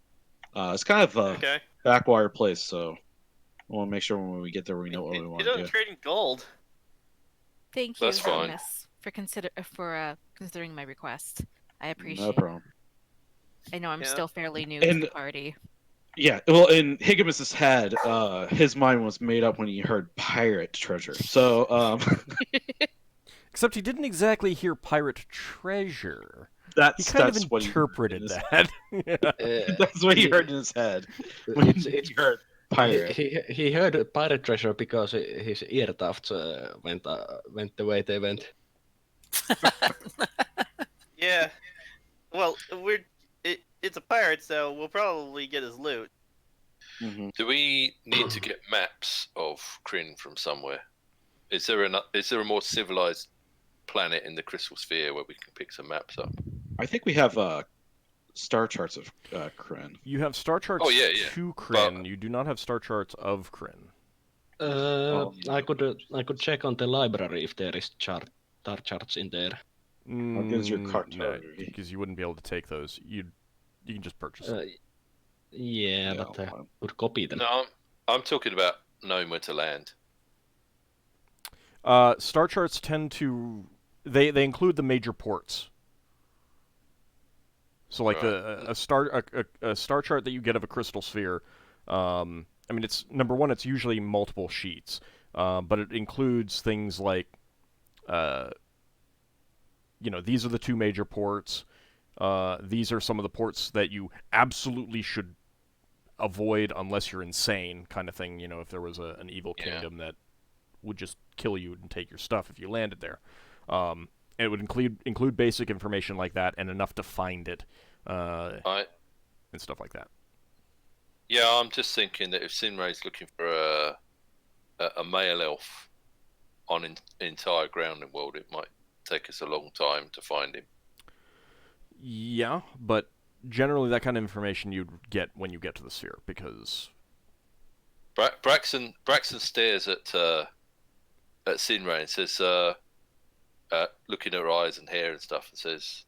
It's kind of a Okay. backwater place, so I want to make sure when we get there we know what we You want don't to do. trade in gold. Thank you, That's fine. Higgimus, for considering my request. I appreciate No it. problem. I know I'm Yeah. still fairly new to And- the party. Yeah, well, in Higgimus's head, his mind was made up when he heard pirate treasure. So Except he didn't exactly hear pirate treasure. He that's kind of what he heard interpreted in his- that. Yeah. That's what he heard in his head when he heard pirate. He heard pirate treasure because his ear tufts went the way they went. Yeah. Well, it's a pirate, so we'll probably get his loot. Mhm. Do we need to get maps of Kryn from somewhere? Is there a more civilized planet in the crystal sphere where we can pick some maps up? I think we have star charts of Kryn. You have star charts Oh, yeah, yeah. to Kryn. You do not have star charts of Kryn. I could check on the library if there is star charts in there. How good is your No, cartography? because you wouldn't be able to take those. You can just purchase them. Yeah, but hold on. would copy them. No, I'm talking about knowing where to land. Star charts tend to they include the major ports. So like a star chart that you get of a crystal sphere. I mean, it's number one. It's usually multiple sheets, but it includes things like, these are the two major ports. These are some of the ports that you absolutely should avoid unless you're insane, kind of thing. You know, if there was an evil kingdom that would just kill you and take your stuff if you landed there. It would include basic information like that and enough to find it, and stuff like that. Yeah, I'm just thinking that if Sinrae's looking for a male elf on an entire grounding world, it might take us a long time to find him. Yeah, but generally that kind of information you'd get when you get to the sphere, because Braxon stares at Sinrae and says, looking at her eyes and hair and stuff, and says,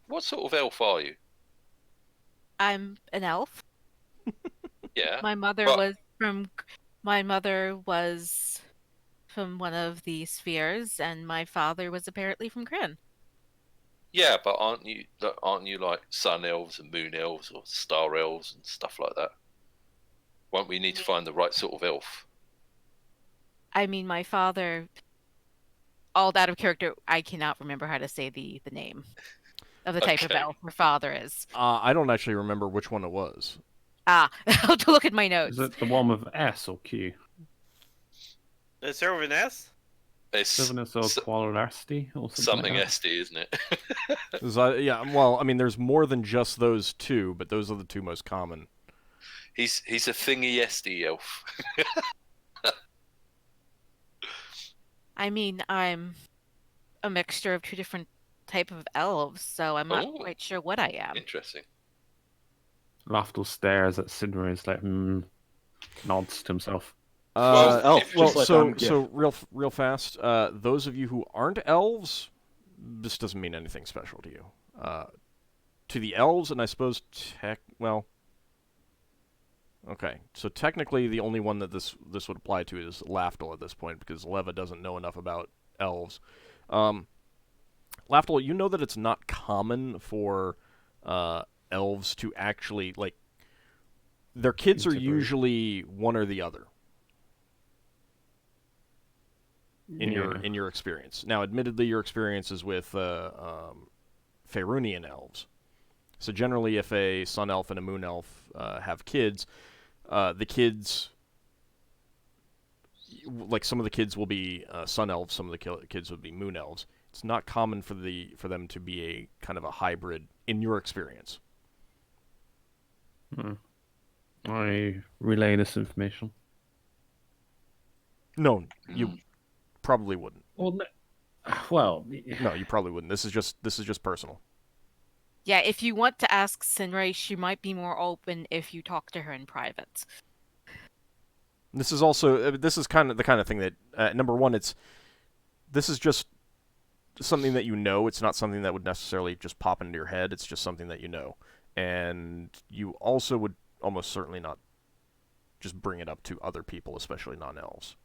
"What sort of elf are you?" I'm an elf. Yeah. My mother but- was from one of the spheres, and my father was apparently from Kryn. Yeah, but aren't you like sun elves and moon elves or star elves and stuff like that? Won't we need to find the right sort of elf? I mean, my father, all out of character, I cannot remember how to say the name of the type of Okay. elf my father is. I don't actually remember which one it was. I'll have to look at my notes. Is it the one with S or Q? Is there with an S? It's Sylvanus or Qualerasti or something like that? SD, isn't it? Yeah, well, I mean, there's more than just those two, but those are the two most common. He's a thingy SD elf. I mean, I'm a mixture of two different type of elves, so I'm not Oh. quite sure what I am. Interesting. Lafdul stares at Sinrae, like, nods to himself. elf, well, just like so I'm Giff. so real fast. Those of you who aren't elves, this doesn't mean anything special to you. To the elves, and I suppose okay. So technically, the only one that this would apply to is Lafdul at this point, because Leva doesn't know enough about elves. Lafdul, you know that it's not common for elves to actually, like, their kids are Interbreed. usually one or the other. In Yeah. your experience. Now, admittedly, your experience is with Faerunian elves. So generally, if a sun elf and a moon elf have kids, the kids, like, some of the kids will be sun elves, some of the kids would be moon elves. It's not common for them to be a kind of a hybrid in your experience. I relay this information. No, you probably wouldn't. Well, No, you probably wouldn't. This is just personal. Yeah, if you want to ask Sinrae, she might be more open if you talk to her in private. This is also this is kind of the kind of thing that number one, this is just something that you know. It's not something that would necessarily just pop into your head. It's just something that you know, and you also would almost certainly not just bring it up to other people, especially non-elves.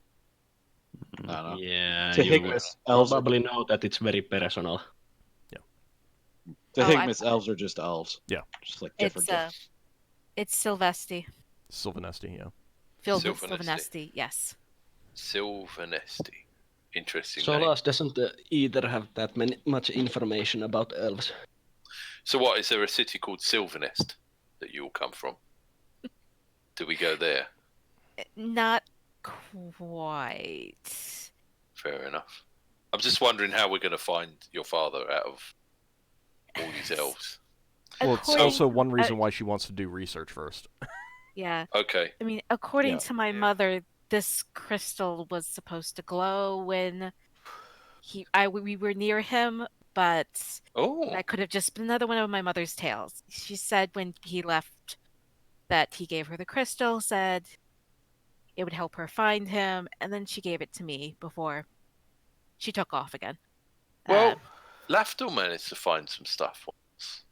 I don't know. Yeah, To you Higgimus, elves are, probably know that it's very personal. to Oh, Higgimus, elves are just elves. Yeah. Just like Giff or It's Giff. it's Sylvesti. Sylvanesti, yeah. Sylvanesti. Sylvanesti, yes. Sylvanesti. Interesting name. Solas doesn't either have that much information about elves. So what, is there a city called Sylvanest that you all come from? Do we go there? Not quite. Fair enough. I'm just wondering how we're going to find your father out of all these elves. Well, it's According- also one reason why she wants to do research first. Yeah. Okay. I mean, according Yeah. to my mother, this crystal was supposed to glow when we were near him, but Oh, that could have just been another one of my mother's tales. She said when he left that he gave her the crystal, said it would help her find him, and then she gave it to me before she took off again. well, Lafdul managed to find some stuff once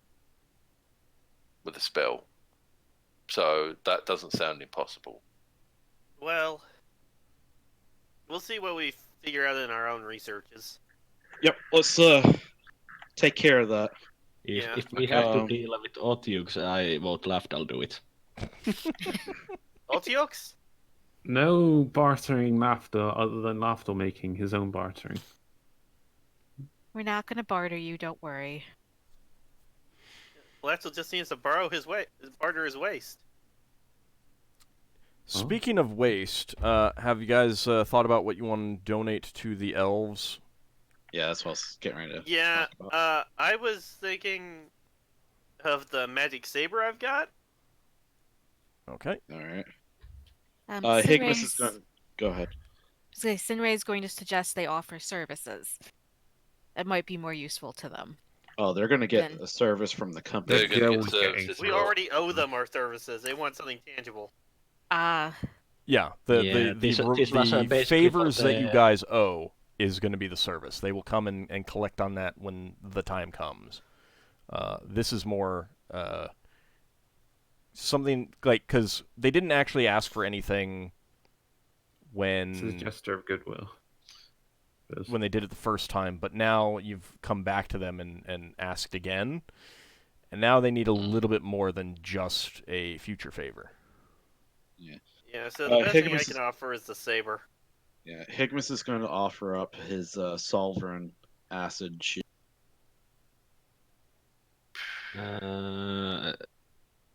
with a spell. So that doesn't sound impossible. Well, we'll see what we figure out in our own researches. Yep, let's take care of that. Yeah. If we have to deal with Otyuks, I vote Lafdul do it. Otiox? no bartering Lafdul other than Lafdul making his own bartering. We're not going to barter you, don't worry. Lafdul just needs to barter his waste. Speaking of waste, have you guys thought about what you want to donate to the elves? Yeah, that's what I was getting ready to Yeah, talk about. I was thinking of the magic saber I've got. Okay. All right. Sinrae's- Higgimus is going. Go ahead. Sinrae is going to suggest they offer services. That might be more useful to them. Oh, they're going to get Then- a service from the company. They're going Yeah, to we're get getting- services. We already owe them our services. They want something tangible. Yeah, the Yeah, this was the basically favors for that you the- guys owe is going to be the service. They will come and collect on that when the time comes. This is more something like, because they didn't actually ask for anything It's a when gesture of goodwill. when they did it the first time, but now you've come back to them and asked again, and now they need a little bit more than just a future favor. Yeah, so the best thing I Higgimus can offer is the saber. Yeah, Higgimus is going to offer up his Solverin acid shield.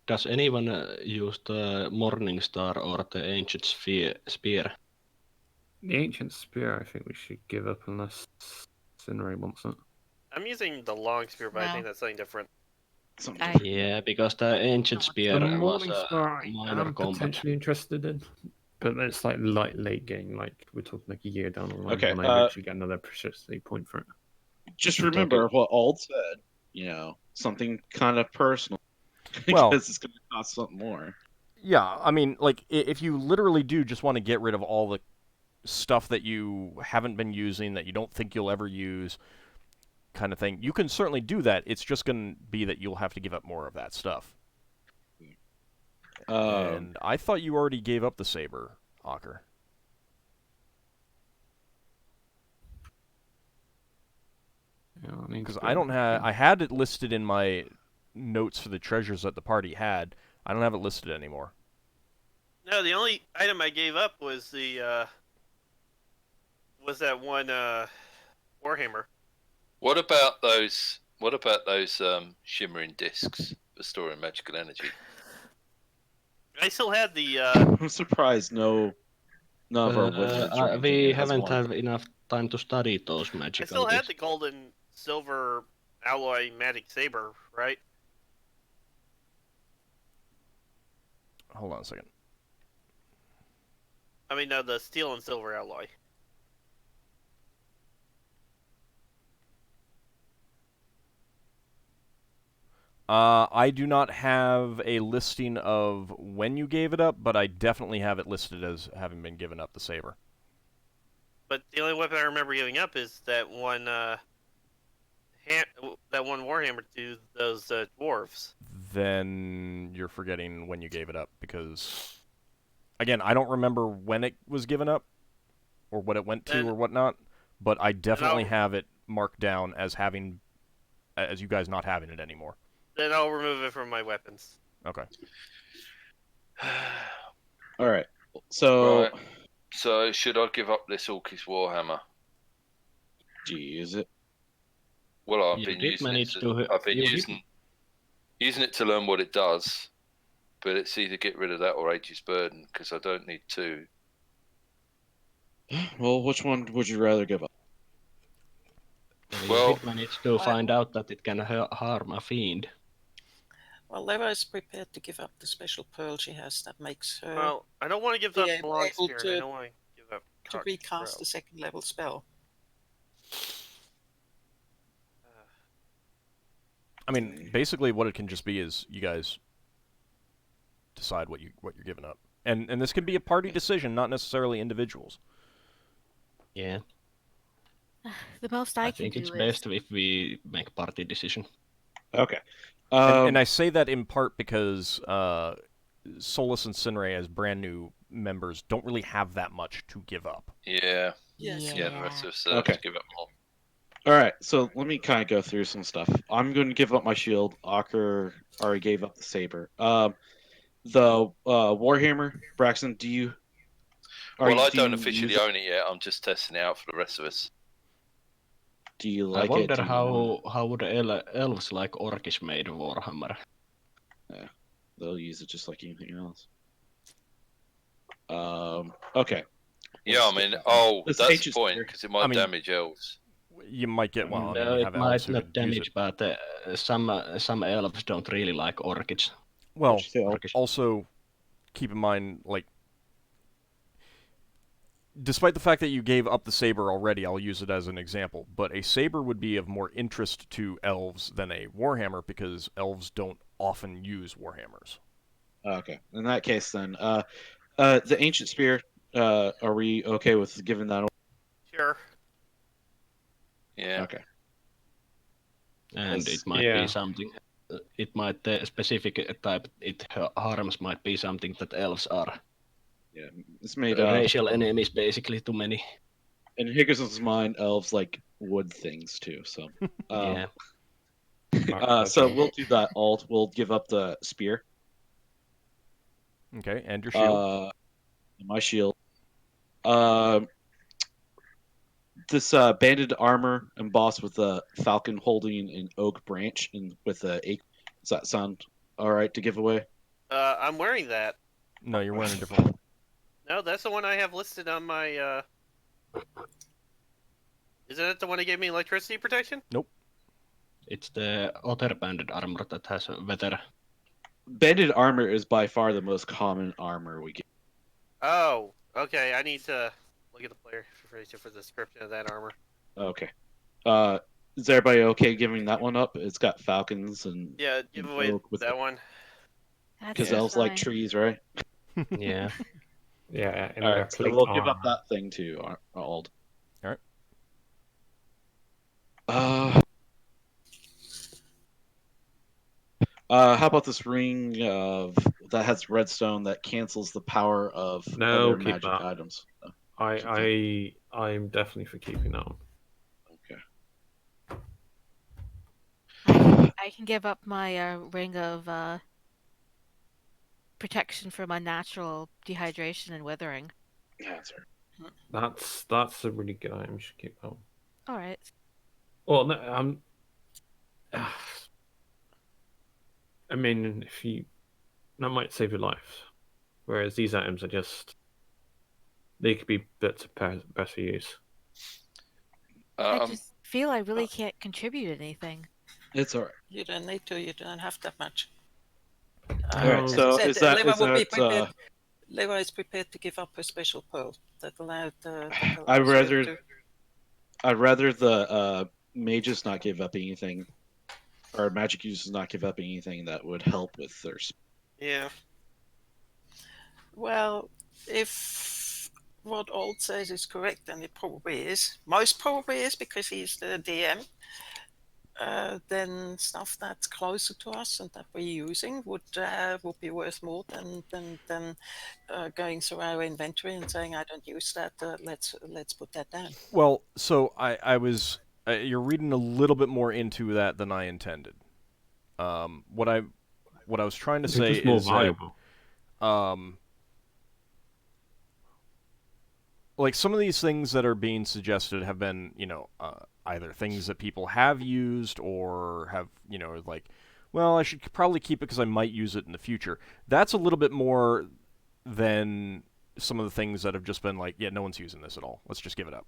Does anyone use the Morning Star or the Ancient Spear? The Ancient Spear, I think we should give up unless Sinrae wants it. I'm using the long spear, but I No. think that's something different. Something I- different. Yeah, because the Ancient Spear The was Morning a Star minor I'm combat. potentially interested in, but it's like late game. Like we're talking like a year down the line Okay, when I eventually get another proficiency point for it. Just remember what Ald said. You know, something kind of personal. Well- because it's going to cost something more. Yeah, I mean, like, if you literally do just want to get rid of all the stuff that you haven't been using, that you don't think you'll ever use, kind of thing, you can certainly do that. It's just going to be that you'll have to give up more of that stuff. And I thought you already gave up the saber, Ockar. Because I don't have... I had it listed in my notes for the treasures that the party had. I don't have it listed anymore. No, the only item I gave up was the that one warhammer. What about those? What about those shimmering discs for storing magical energy? I still had the. I'm surprised none of our wizards or anything we has haven't one. had enough time to study those I magical still had discs. the gold and silver alloy magic saber, right? Hold on a second. I mean, no, the steel and silver alloy. I do not have a listing of when you gave it up, but I definitely have it listed as having been given up, the saber. But the only weapon I remember giving up is that one that one warhammer to those dwarves. Then you're forgetting when you gave it up, because, again, I don't remember when it was given up, or what it went to, or whatnot, but I definitely have it marked down as having, as you guys not having it anymore. Then I'll remove it from my weapons. Okay. All right. So, Right. So should I give up this Orcish Warhammer? do you use it? Well, I've You been did using manage it. to- I've been you did- using it to learn what it does, but it's either get rid of that or Aegis Burden because I don't need two. Well, which one would you rather give up? You Well- did manage to find out that it can harm a fiend. Well, Leva is prepared to give up the special pearl she has that makes her Well, I don't want to give up Yeah, the long able spear. to- I don't want to give up. to Cock's recast Crow. a second level spell. I mean, basically what it can just be is you guys decide what you're giving up. And this can be a party decision, not necessarily individuals. Yeah, The most I I can think do it's is best if we make party decision. Okay. And I say that in part because Solas and Sinrae, as brand new members, don't really have that much to give up. Yeah, Yes. yeah, the rest of us Okay. have to give up more. All right. So let me kind of go through some stuff. I'm going to give up my shield. Ockar already gave up the saber. The Warhammer, Braxon, do you? Well, I do you don't officially use it? own it yet. I'm just testing it out for the rest of us. Do you like I wonder it? Do you- how would elves like Orcish made Warhammer? They'll use it just like anything else. Okay. Yeah, I Let's mean, get- that's the Aegis point Spear. because it might I mean- damage elves. You might get, well, I mean, No, you it have elves might who not could use damage, it. but some elves don't really like Orcish. Well, Still. also, keep in mind, like, despite the fact that you gave up the saber already, I'll use it as an example, but a saber would be of more interest to elves than a warhammer because elves don't often use warhammers. Okay. In that case, then, the ancient spear. Are we okay with giving that? Sure. Yeah. Okay. And Yes. it might Yeah. be something. it might the specific type it harms might be something that elves are. Yeah, it's made Racial enemies, basically, too many. in Higginson's mind, elves like wood things too. So, Yeah. so we'll do that. Alt, we'll give up the spear. Okay, and your shield. My shield. This banded armor embossed with a falcon holding an oak branch and with a ache. Does that sound all right to give away? I'm wearing that. No, you're wearing a different one. No, that's the one I have listed on my. Isn't it the one that gave me electricity protection? Nope. It's the other banded armor that has a weather. Banded armor is by far the most common armor we get. Oh, okay. I need to look at the player information for the description of that armor. Okay. Is everybody okay giving that one up? It's got falcons and Yeah, give away oak with that one. because That's elves like fine. trees, right? Yeah. Yeah, and All they're right, so plate we'll give up armor. that thing too, Ald. All right. How about this ring of that has redstone that cancels the power of No, other keep magic that. items? I'm definitely for keeping that one. Okay. I can give up my ring of protection for my natural dehydration and withering. That's right. That's a really good item. You should keep that one. All right. Well, no, I mean, that might save your life. Whereas these items are they could be put to better use. I just feel I really can't contribute anything. It's all right. You don't need to. You don't have that much. All right. As So I said, is that Leva is prepared to give up a special pearl that allowed. I'd rather the mages not give up anything, or magic users not give up anything that would help with their. Yeah. Well, if what Old says is correct, and it probably is, most probably is because he's the DM, then stuff that's closer to us and that we're using would be worth more than going through our inventory and saying I don't use that. Let's put that down. Well, so I was you're reading a little bit more into that than I intended. What I was trying to say It's more is valuable. that, like some of these things that are being suggested have been, either things that people have used or have, like, well, I should probably keep it because I might use it in the future. That's a little bit more than some of the things that have just been like, yeah, no one's using this at all. Let's just give it up.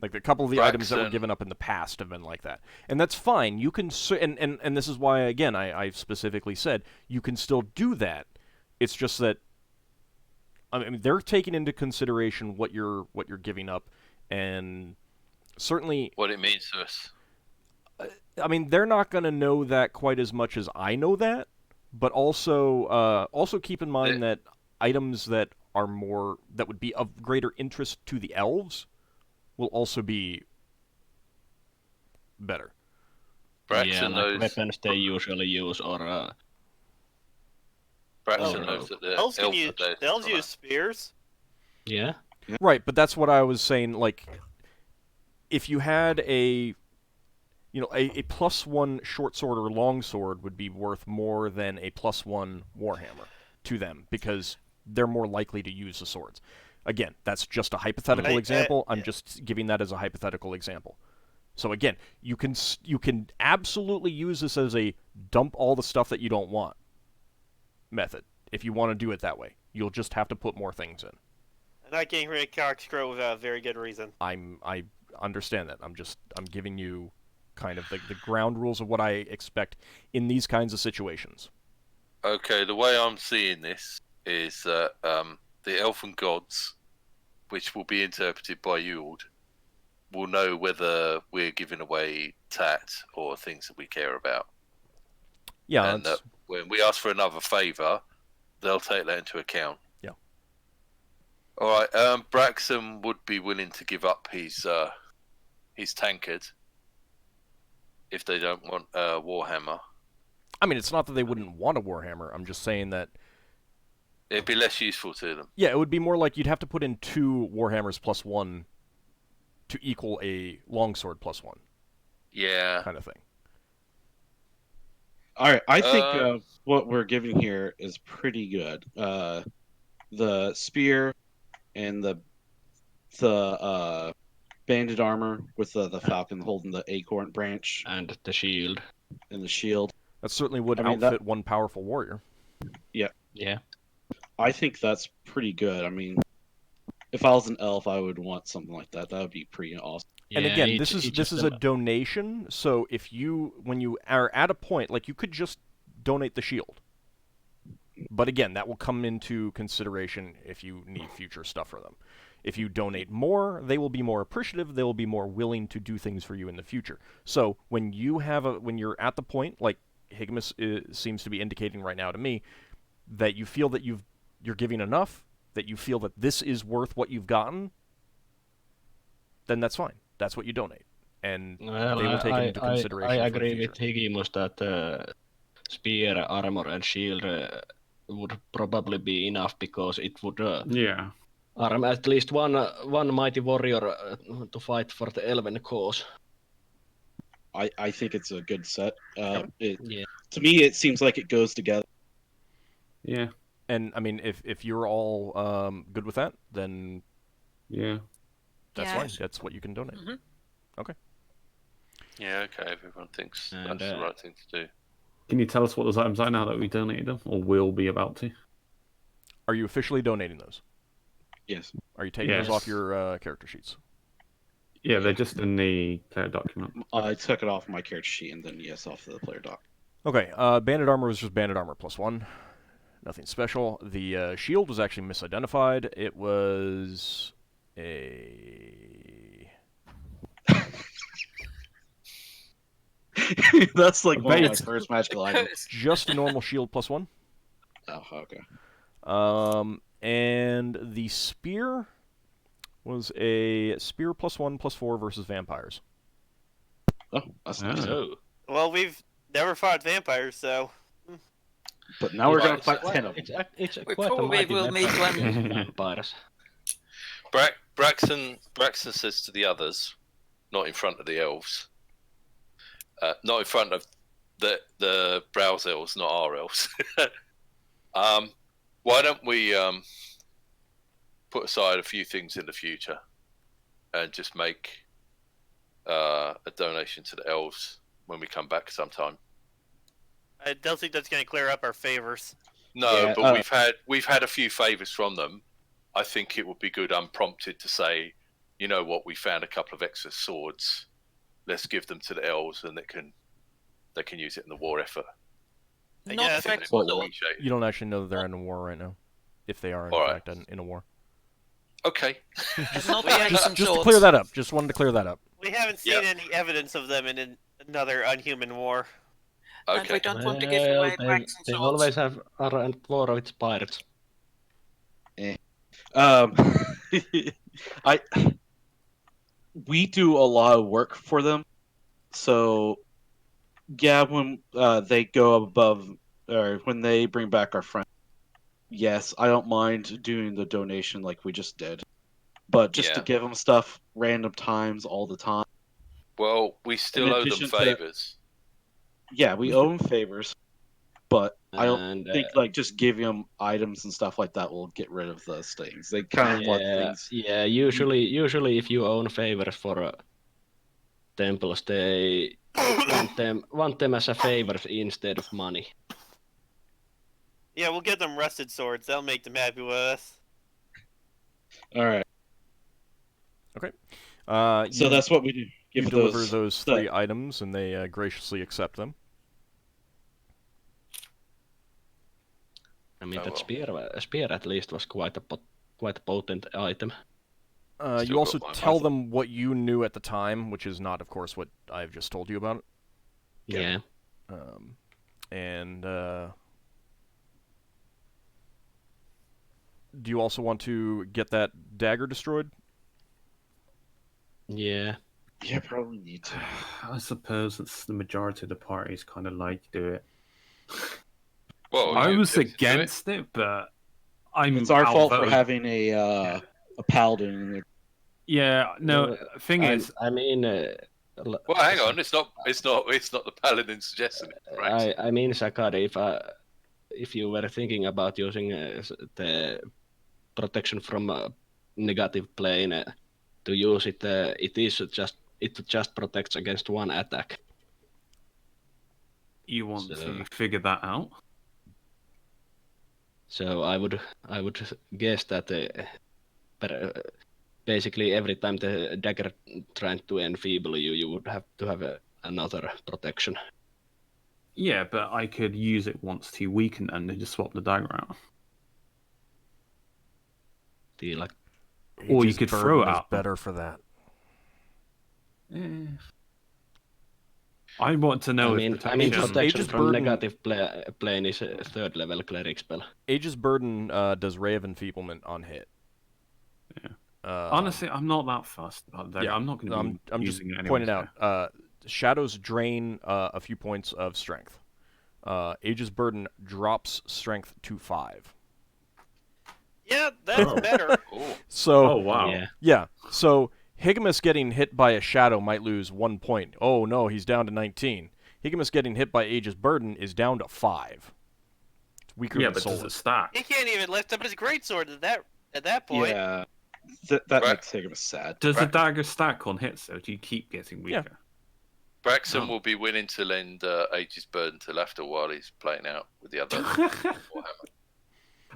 Like a couple of the items that were given up in the past have been like that, and that's fine. You can, and this is why again I specifically said you can still do that. It's just that, I mean, they're taking into consideration what you're giving up, and certainly what it means to us. I mean, they're not going to know that quite as much as I know that, but also keep in mind that items that would be of greater interest to the elves will also be better. Braxon knows weapons they usually use, or Braxon knows that the elves use spears. Yeah. Right, but that's what I was saying. Like, if you had a +1 short sword or long sword would be worth more than a +1 warhammer to them because they're more likely to use the swords. Again, that's just a hypothetical example. I'm just giving that as a hypothetical example. So again, you can absolutely use this as a dump all the stuff that you don't want method if you want to do it that way. You'll just have to put more things in. I'm not getting rid of Cockscrow without a very good reason. I understand that. I'm giving you kind of the ground rules of what I expect in these kinds of situations. Okay, the way I'm seeing this is that the elfin gods, which will be interpreted by you, will know whether we're giving away tat or things that we care about. Yeah, and when we ask for another favour, they'll take that into account. Yeah. All right. Braxon would be willing to give up his tankard if they don't want a Warhammer. I mean, it's not that they wouldn't want a Warhammer. I'm just saying that, It'd be less useful to them. yeah, it would be more like you'd have to put in 2 Warhammers plus 1 to equal a longsword plus 1 Yeah. kind of thing. All right, I think what we're giving here is pretty good. The spear and the banded armor with the falcon holding the acorn branch And the shield. and the shield. That certainly would I mean, outfit one powerful warrior. Yeah. I think that's pretty good. I mean, if I was an elf, I would want something like that. That would be pretty awesome. And Yeah, again, each- this each is of a them- donation. So if when you are at a point, like, you could just donate the shield. But again, that will come into consideration if you need future stuff for them. If you donate more, they will be more appreciative. They will be more willing to do things for you in the future. So when you're at the point, like Higgimus seems to be indicating right now to me, that you feel that you're giving enough, that you feel that this is worth what you've gotten, then that's fine. That's what you donate, and Well, they will take it into consideration. I for the agree with future. Higgimus that spear, armor, and shield would probably be enough because it would Yeah. arm at least one mighty warrior to fight for the elven cause. I think it's a good set. Yeah. To me, it seems like it goes together. Yeah. And I mean, if you're all good with that, then Yeah. that's Yeah. fine. That's what you can donate. Mhm. Yeah, okay, everyone thinks And, that's the right thing to do. Can you tell us what those items are now that we donated them, or will be about to? Are you officially donating those? Yes. Are you taking those off your character sheets? Yeah, they're just in the player document. I took it off my character sheet and then yes, off the player doc. Okay. Banded armor was just banded armor plus 1. Nothing special. The shield was actually misidentified. It was a... That's like one of my Bait. first magical items. just a normal shield plus 1. Oh, okay. And the spear was a spear plus 1 plus 4 versus vampires. Oh, that's nice. Oh. Well, we've never fought vampires, so But now we're gonna Right. fight 10 of them. It's We quite a probably mighty will meet weapon one. against vampires. Braxon says to the others, not in front of the elves, not in front of the browse elves, not our elves. Why don't we put aside a few things in the future and just make a donation to the elves when we come back sometime? I don't think that's going to clear up our favors. No, Yeah, but we've had a few favors from them. I think it would be good unprompted to say, you know what, we found a couple of extra swords. Let's give them to the elves, and they can use it in the war effort. I Not guess. I think fact- they would Well, appreciate it. You don't actually know that they're in a war right now. If they are, in Alright. fact, in a war. Okay. Not We had- facts and Just to swords. clear that up. Just wanted to clear that up. We haven't seen Yeah. any evidence of them in another unhuman war. And we Okay. don't want to give away Braxon They swords. always have around war with pirates. We do a lot of work for them, so yeah, when they go above or when they bring back our friend, yes, I don't mind doing the donation like we just did, but just to Yeah. give them stuff random times all the time. Well, we still In owe them addition to- favors. Yeah, we owe them favors, but I don't And, think like just giving them items and stuff like that will get rid of those things. They kind of want things. Yeah, usually if you own favors for temples, they want them as a favor instead of money. Yeah, we'll give them rusted swords. That'll make them happy with us. All right, so You- that's what we do. you Give deliver those. those 3 items, and they graciously accept them. I mean, Oh, that well. spear at least was quite a potent item. Still You also got my tell rifle. them what you knew at the time, which is not, of course, what I've just told you about. Yeah. And do you also want to get that dagger destroyed? Yeah. Yeah, probably need to. I suppose it's the majority of the parties kind of like to do it. Well, I you was have to do it. against it, but I'm It's our fault for outvoted. having a paladin in there. Yeah, no. Thing is, I mean, Well, hang on. It's not the paladin suggesting it. Right? I mean, Sakari, if you were thinking about using the protection from negative plane to use it, it just protects against one attack. you want So- to figure that out. So I would guess that basically every time the dagger trying to enfeeble you, you would have to have another protection. Yeah, but I could use it once to weaken and then just swap the dagger out. Like, Or you Aegis could throw it Burden is out. better for that. I want to know I if mean, protection... protection Aegis from Burden- negative plane is a 3rd level cleric spell. Aegis Burden does Ray of Enfeeblement on hit. Yeah. Uh, Honestly, I'm not that fussed about that. yeah, I'm not going to be I'm just using it anyway. pointing out. Shadows drain a few points of strength. Aegis Burden drops strength to 5. Yeah, that's Oh. better. Oh, So Oh, wow. Yeah. So Higgimus getting hit by a shadow might lose 1 point. Oh no, he's down to 19. Higgimus getting hit by Aegis Burden is down to 5. It's weaker Yeah, than but does it Solas. stack? He can't even lift up his greatsword at that point. Yeah, that Right. makes Higgimus sad. Does the Right. dagger stack on hits, though? Do you keep getting weaker? Braxon Oh. will be willing to lend Aegis Burden to Lafdul while he's playing out with the other Warhammer.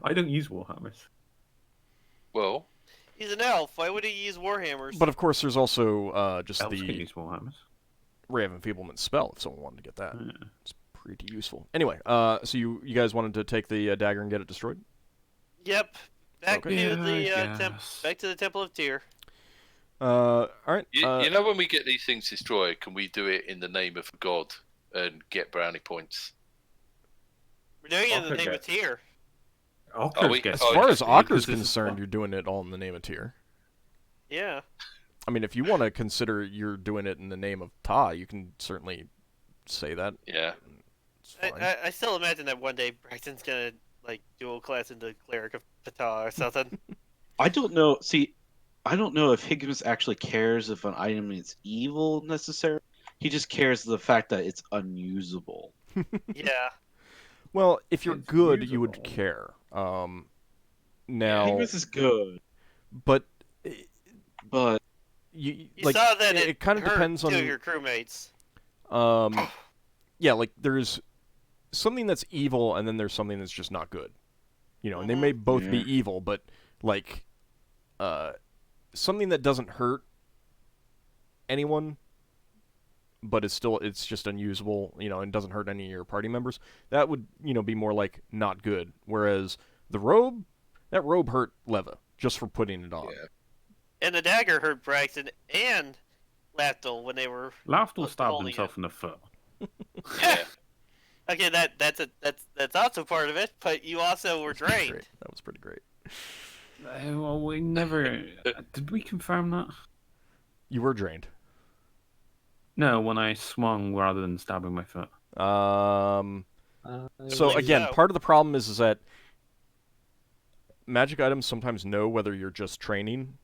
I don't use Warhammers. Well, He's an elf. Why would he use warhammers? But of course, there's also just Elves can the use Warhammers. Ray of Enfeeblement spell if someone wanted to get that. Yeah. It's pretty useful. Anyway, so you guys wanted to take the dagger and get it destroyed? Yep. Back Okay. to Yeah, the I temp. guess. Back to the Temple of Tyr. All right. you know when we get these things destroyed, can we do it in the name of a god and get brownie points? We're doing it in the Okay. name of Tyr. Ockar we- gets as far as it, Ockar's because this is concerned, fun. you're doing it all in the name of Tyr. Yeah. I mean, if you want to consider you're doing it in the name of Ta, you can certainly say that. Yeah. It's fine. I still imagine that one day Braxton's gonna like dual class into cleric of Ptah or something. I don't know. See, I don't know if Higgimus actually cares if an item is evil necessarily. He just cares the fact that it's unusable. Yeah. Well, if you're It's good, you would usable. care. Now, Higgimus is good, but but You like saw that it kind of hurt depends on two of your crewmates. yeah, like there's something that's evil and then there's something that's just not good. You know, and they may both be Yeah. evil, but like something that doesn't hurt anyone but it's just unusable, you know, and doesn't hurt any of your party members. That would, you know, be more like not good. Whereas the robe, that robe hurt Leva just for putting it on. Yeah. And the dagger hurt Braxton and Lafdul when they were. Lafdul stabbed holding himself it. in the foot. Yeah. Okay, that's also part of it. But you also were Pretty drained. great. That was pretty great. Well, we never... Did we confirm that? You were drained. No, when I swung rather than stabbing my foot. So believe again, so. part of the problem is that magic items sometimes know whether you're just training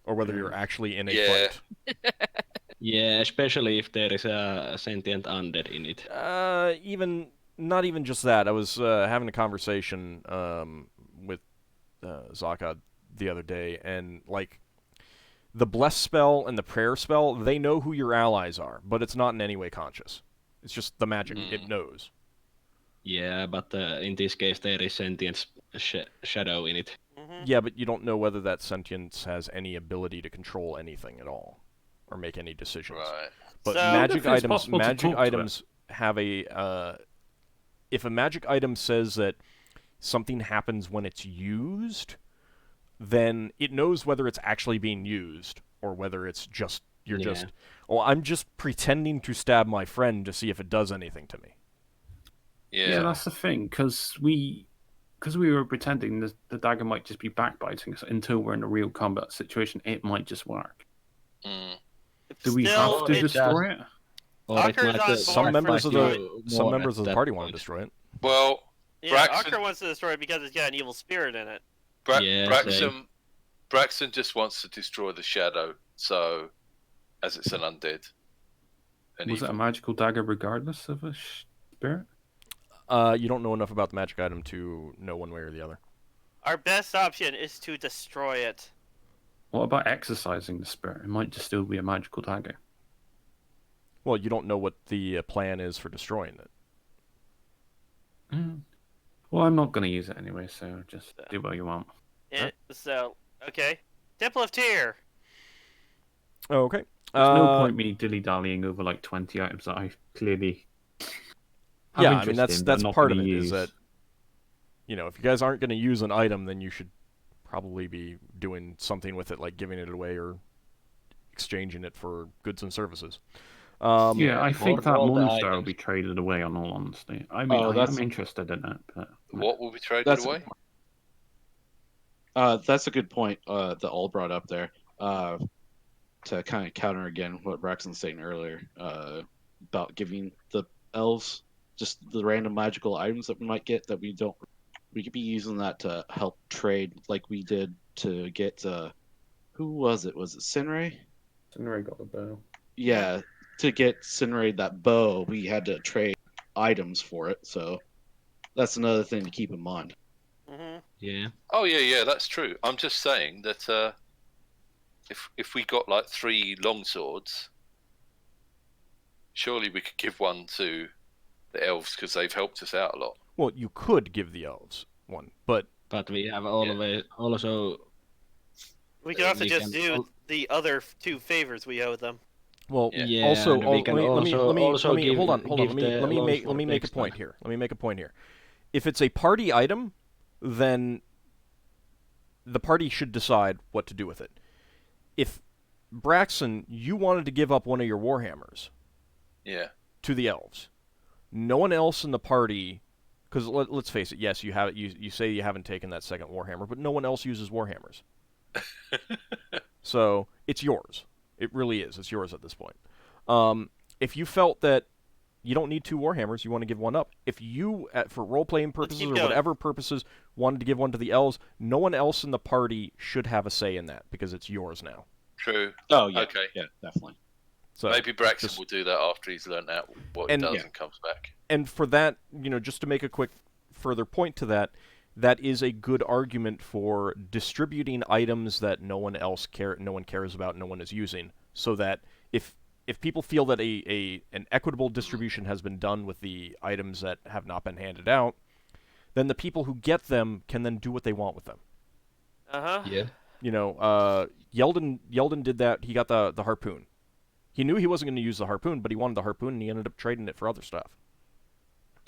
or whether you're actually in a Yeah. fight. Yeah, especially if there is a sentient undead in it. Not even just that. I was having a conversation with Zaka the other day, and like the bless spell and the prayer spell, they know who your allies are, but it's not in any way conscious. It's just the magic; it knows. Yeah, but in this case there is sentient shadow in it. Mhm. Yeah, but you don't know whether that sentience has any ability to control anything at all or make any decisions. Right. But So- magic If it's items, possible to magic talk to items have a. If a magic item says that something happens when it's used, then it knows whether it's actually being used or whether it's just you're Yeah. just. Oh, I'm just pretending to stab my friend to see if it does anything to me. Yeah. that's the thing, because we were pretending the dagger might just be backbiting us until we're in a real combat situation. It might just work. Mm. Do we Still, have to it's- destroy it? Or it Ockar is might, on board Some for members of the destroying some members of the party want to destroy it. Well, Yeah, Braxon- Ockar wants to destroy it because it's got an evil spirit in it. Yeah, Braxon just wants to destroy the shadow, so as it's an undead. And Was it a magical dagger regardless of a spirit? You don't know enough about the magic item to know one way or the other. Our best option is to destroy it. What about exercising the spirit? It might just still be a magical dagger. Well, you don't know what the plan is for destroying it. Well, I'm not going to use it anyway, so just do what you want. So, okay. Temple of Tyr. Okay. There's no point me dilly-dallying over like 20 items that I clearly have Yeah, I interest mean that's in, but that's not part of gonna it. use. Is that if you guys aren't going to use an item, then you should probably be doing something with it, like giving it away or exchanging it for goods and services. Yeah, I think that all the monster will items. be traded away. On all honesty, I mean, I'm interested in it, but what will be traded That's away? That's a good point that All brought up there. To kind of counter again what Braxon was saying earlier about giving the elves just the random magical items that we might get that we don't. We could be using that to help trade, like we did to get. Who was it? Was it Sinrae? Sinrae got the bow. Yeah, to get Sinrae that bow, we had to trade items for it. So that's another thing to keep in mind. Mm-hmm. Yeah. Oh yeah, that's true. I'm just saying that if we got like 3 long swords, surely we could give one to the elves because they've helped us out a lot. Well, you could give the elves one, but We have also. We could also We just can do the other 2 favors we owe them. well, Yeah, also, and we can let me also give- hold on. give Let me the make a extra. point here. Let me make a point here. If it's a party item, then the party should decide what to do with it. If Braxon, you wanted to give up one of your warhammers, Yeah. to the elves, no one else in the party, because let's face it, yes, you have it. You say you haven't taken that second warhammer, but no one else uses warhammers. So it's yours. It really is. It's yours at this point. If you felt that you don't need 2 warhammers, you want to give one up. If you, for role-playing purposes keep or going. whatever purposes, wanted to give one to the elves, no one else in the party should have a say in that because it's yours now. True. Oh yeah, Okay. yeah, definitely. So Maybe Braxon just- will do that after he's learned out what he does and comes back. And for that, just to make a quick further point to that, that is a good argument for distributing items that no one cares about, no one is using, so that if people feel that an equitable distribution has been done with the items that have not been handed out, then the people who get them can then do what they want with them. Uh-huh. Yeah. Yeldon did that. He got the harpoon. He knew he wasn't going to use the harpoon, but he wanted the harpoon, and he ended up trading it for other stuff.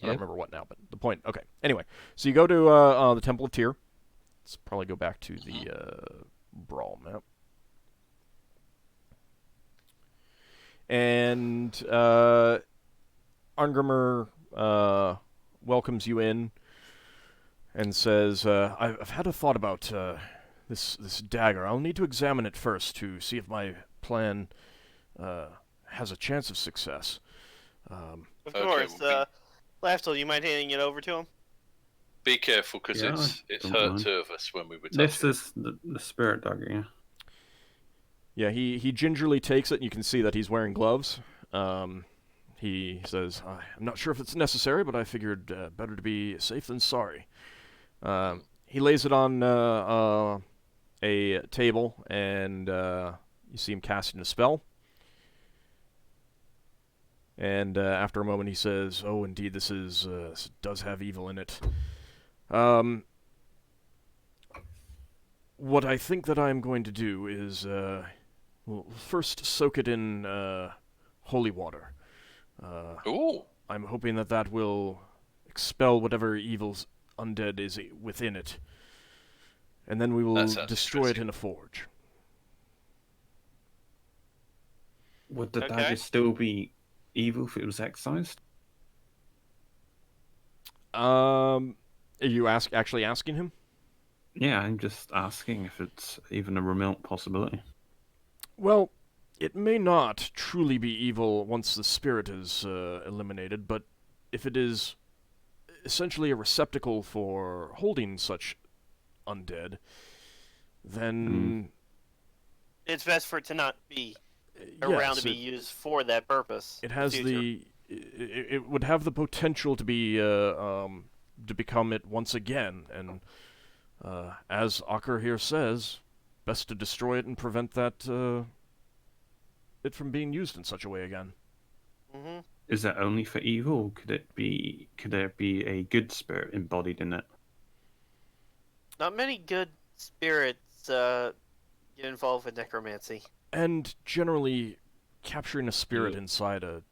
I don't remember what now, but the point. Okay. Anyway, so you go to the Temple of Tyr. Let's probably go back to the Brawl map. And Angrimer welcomes you in and says, I've had a thought about this dagger. I'll need to examine it first to see if my plan has a chance of success. Of Okay, course. well, Lafdul, you mind handing it over to him? Be careful because Yeah, it's don't hurt mind. 2 of us when we were This touching. is the spirit dagger, yeah. Yeah, he gingerly takes it, and you can see that he's wearing gloves. He says, I'm not sure if it's necessary, but I figured better to be safe than sorry. He lays it on a table, and you see him casting a spell. And after a moment, he says, "Oh, indeed, this does have evil in it. What I think that I'm going to do is, we'll first soak it in holy water. Ooh. I'm hoping that will expel whatever evil's undead is within it, and then we will That sounds destroy it interesting. in a forge." Would the Okay. dagger still be evil if it was excised? Are you actually asking him? Yeah, I'm just asking if it's even a remote possibility. Well, It may not truly be evil once the spirit is eliminated, but if it is essentially a receptacle for holding such undead, then It's best for it to not be around yes, to be used for that purpose. it in has future. it would have the potential to be to become it once again, and as Ockar here says, best to destroy it and prevent that it from being used in such a way again. Mm-hmm. Is that only for evil? Could there be a good spirit embodied in it? Not many good spirits get involved with necromancy. And generally, capturing a spirit You- inside a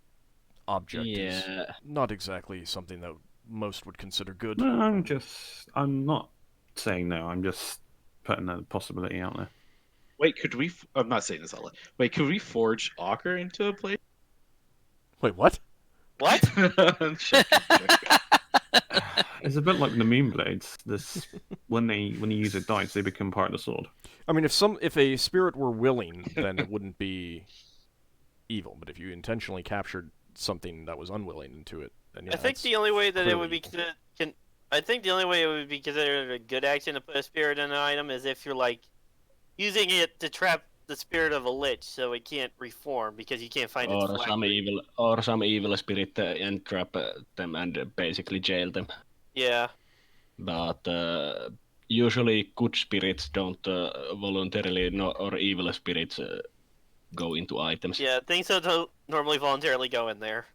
object is Yeah. not exactly something that most would consider good. No, I'm not saying no. I'm just putting a possibility out there. Wait, could we? I'm not saying this out loud. Wait, could we forge Ockar into a blade? Wait, what? What? I'm joking. It's a bit like the Moonblades. This when you use a dice, they become part of the sword. I mean, if a spirit were willing, then it wouldn't be evil. But if you intentionally captured something that was unwilling into it, then yeah, I think that's the only way that it would clearly be I think the only way it would be considered a good action to put a spirit in an item is if you're like using it to trap the spirit of a lich, so it can't reform because you can't find its Some evil spirit entrap them and basically jail them. Yeah. But usually good spirits don't voluntarily, or evil spirits go into items. Yeah, things don't normally voluntarily go in there.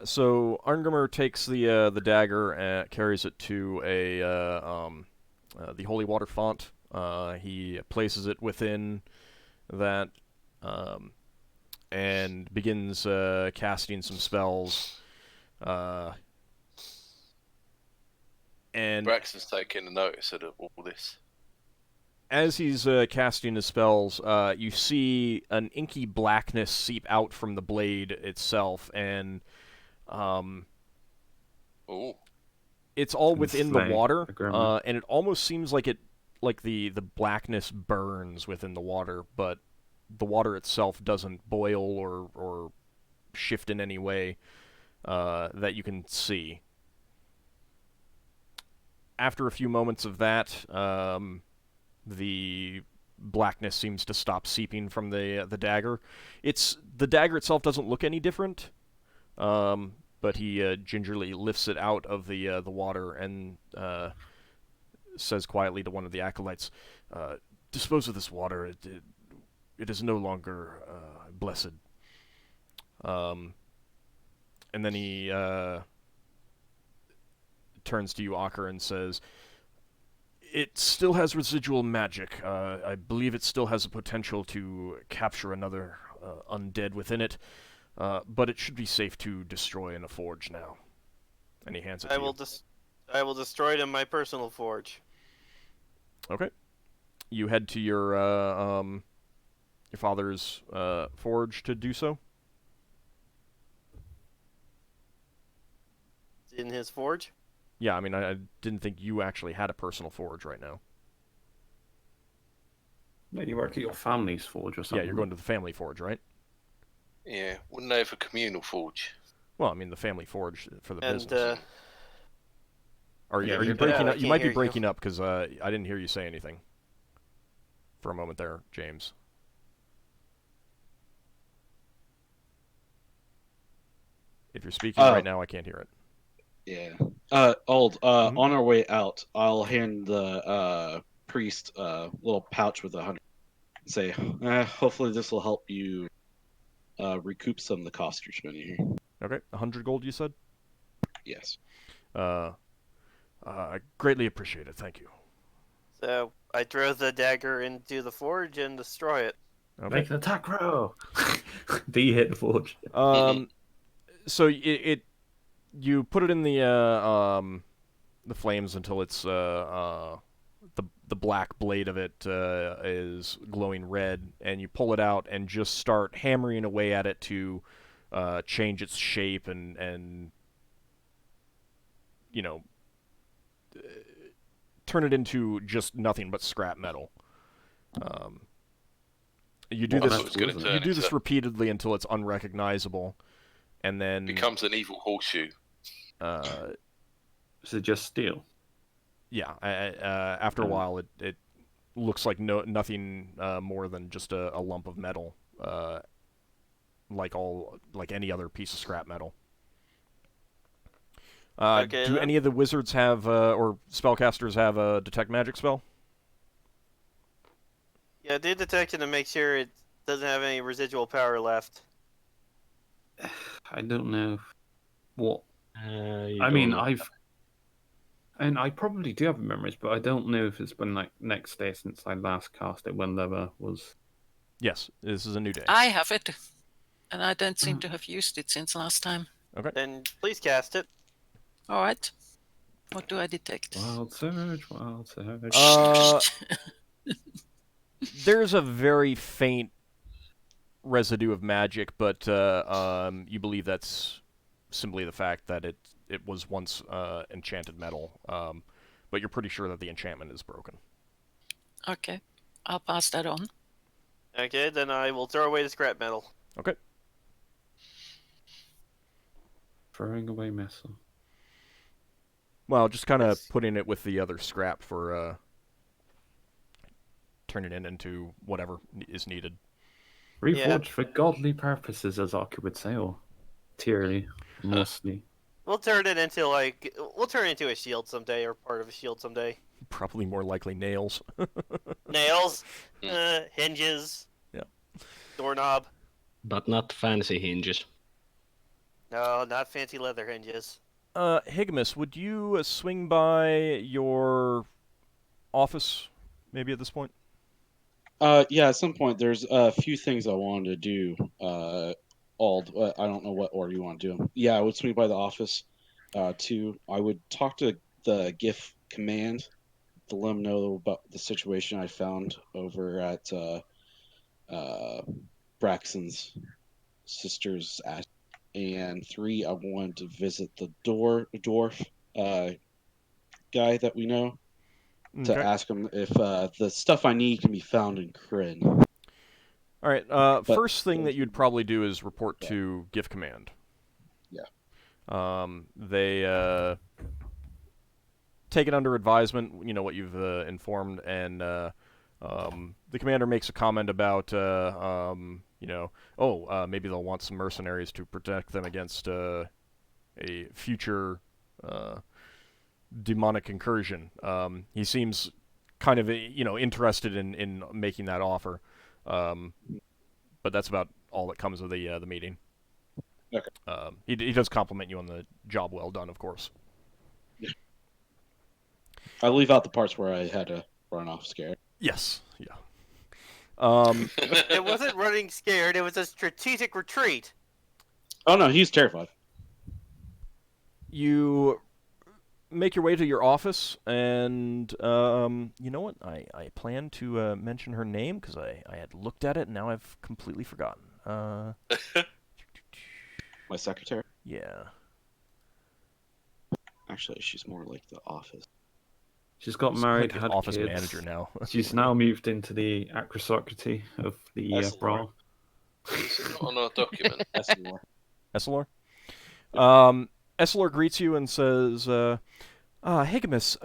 So Arngrimmr takes the dagger and carries it to the holy water font. He places it within that and begins casting some spells. And Braxton's taking a notice of all this. as he's casting his spells, you see an inky blackness seep out from the blade itself, and Ooh. it's all Can within the slay water, a gremlin. and it almost seems like the blackness burns within the water, but the water itself doesn't boil or shift in any way that you can see. After a few moments of that, the blackness seems to stop seeping from the dagger. The dagger itself doesn't look any different, but he gingerly lifts it out of the water and says quietly to one of the acolytes, "Dispose of this water. It is no longer blessed." And then he turns to you, Ockar, and says, "It still has residual magic. I believe it still has the potential to capture another undead within it, but it should be safe to destroy in a forge now." And he hands it to you. I will destroy it in my personal forge. Okay. You head to your father's forge to do so. It's in his forge. Yeah, I mean, I didn't think you actually had a personal forge right now. Maybe you work at your family's forge or something. Yeah, you're going to the family forge, right? Yeah, wouldn't they have a communal forge? Well, I mean, the family forge for the And business. Are Yeah, you you're breaking I up? You can't might be hear you. breaking up because I didn't hear you say anything for a moment there, James. If you're speaking right now, I can't hear it. Yeah. Ald, Mhm. on our way out, I'll hand the priest a little pouch with 100. Say, hopefully this will help you recoup some of the cost you're spending here. Okay, 100 gold, you said? Yes. I greatly appreciate it. Thank you. So I throw the dagger into the forge and destroy it. Okay. Make an attack roll. Do you hit the forge? So you put it in the flames until it's the black blade of it is glowing red, and you pull it out and just start hammering away at it to change its shape and you know, turn it into just nothing but scrap metal. You do What this. an It's going to Isn't it? turn You do this into repeatedly until it's unrecognizable, and then becomes an evil horseshoe. Is it just steel? yeah. After a while, it looks like nothing more than just a lump of metal, like any other piece of scrap metal. Okay, Do then. any of the wizards have or spellcasters have a detect magic spell? Yeah, do detection to make sure it doesn't have any residual power left. I don't know what. You I mean, don't- I probably do have memories, but I don't know if it's been like next day since I last cast it when Leva was. Yes, this is a new day. I have it, and I don't seem to have used it since last time. Then please cast it. All right. What do I detect? Wild surge, wild surge. There's a very faint residue of magic, but you believe that's simply the fact that it was once enchanted metal. But you're pretty sure that the enchantment is broken. Okay, I'll pass that on. Okay, then I will throw away the scrap metal. Okay. Throwing away missile. Well, just kind of Yes. putting it with the other scrap for turning it into whatever is needed. Reforged for godly purposes, as Ockar would say, or tierly, mostly. We'll turn it into a shield someday, or part of a shield someday. Probably more likely nails. Nails, hinges, Yeah. doorknob. But not fancy hinges. No, not fancy leather hinges. Higgimus, would you swing by your office maybe at this point? Yeah, at some point, there's a few things I wanted to do. I don't know what order you want to do them. Yeah, I would swing by the office. Too. I would talk to the Giff command to let them know about the situation I found over at Braxon's sister's at. And 3, I wanted to visit the dwarf guy that we know to ask him if the stuff I need can be found in Kryn. All right. But- First thing that you'd probably do is report to Giff Command. Yeah. They take it under advisement. You know what you've informed, and the commander makes a comment about maybe they'll want some mercenaries to protect them against a future demonic incursion. He seems kind of interested in making that offer, but that's about all that comes of the meeting. Okay. He does compliment you on the job well done, of course. I leave out the parts where I had to run off scared. Yes. Yeah. It wasn't running scared. It was a strategic retreat. Oh no, he's terrified. You make your way to your office, and you know what? I plan to mention her name because I had looked at it, and now I've completely forgotten. My secretary. Yeah. Actually, she's more like the office. She's got She's married, like had the office kids. manager now. She's now moved into the aristocracy of the Excellent. brawl. It's not on our document. That's more. Essilor? Essilor greets you and says, Higgimus,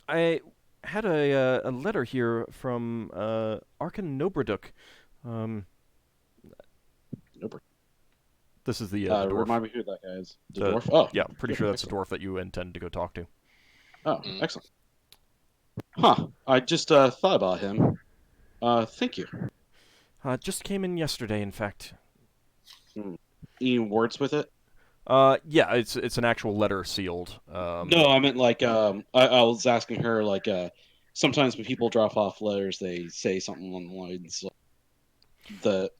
I had a letter here from Arkan Nobraduk. This is the dwarf. Remind me who that guy is. The The- dwarf? Oh. Yeah, pretty sure that's the excellent. dwarf that you intend to go talk to. Oh, Mm. excellent. Huh. I just thought about him. Thank you. Just came in yesterday, in fact. Any words with it? Yeah, it's an actual letter sealed. No, I meant like I was asking her like sometimes when people drop off letters they say something along the lines like the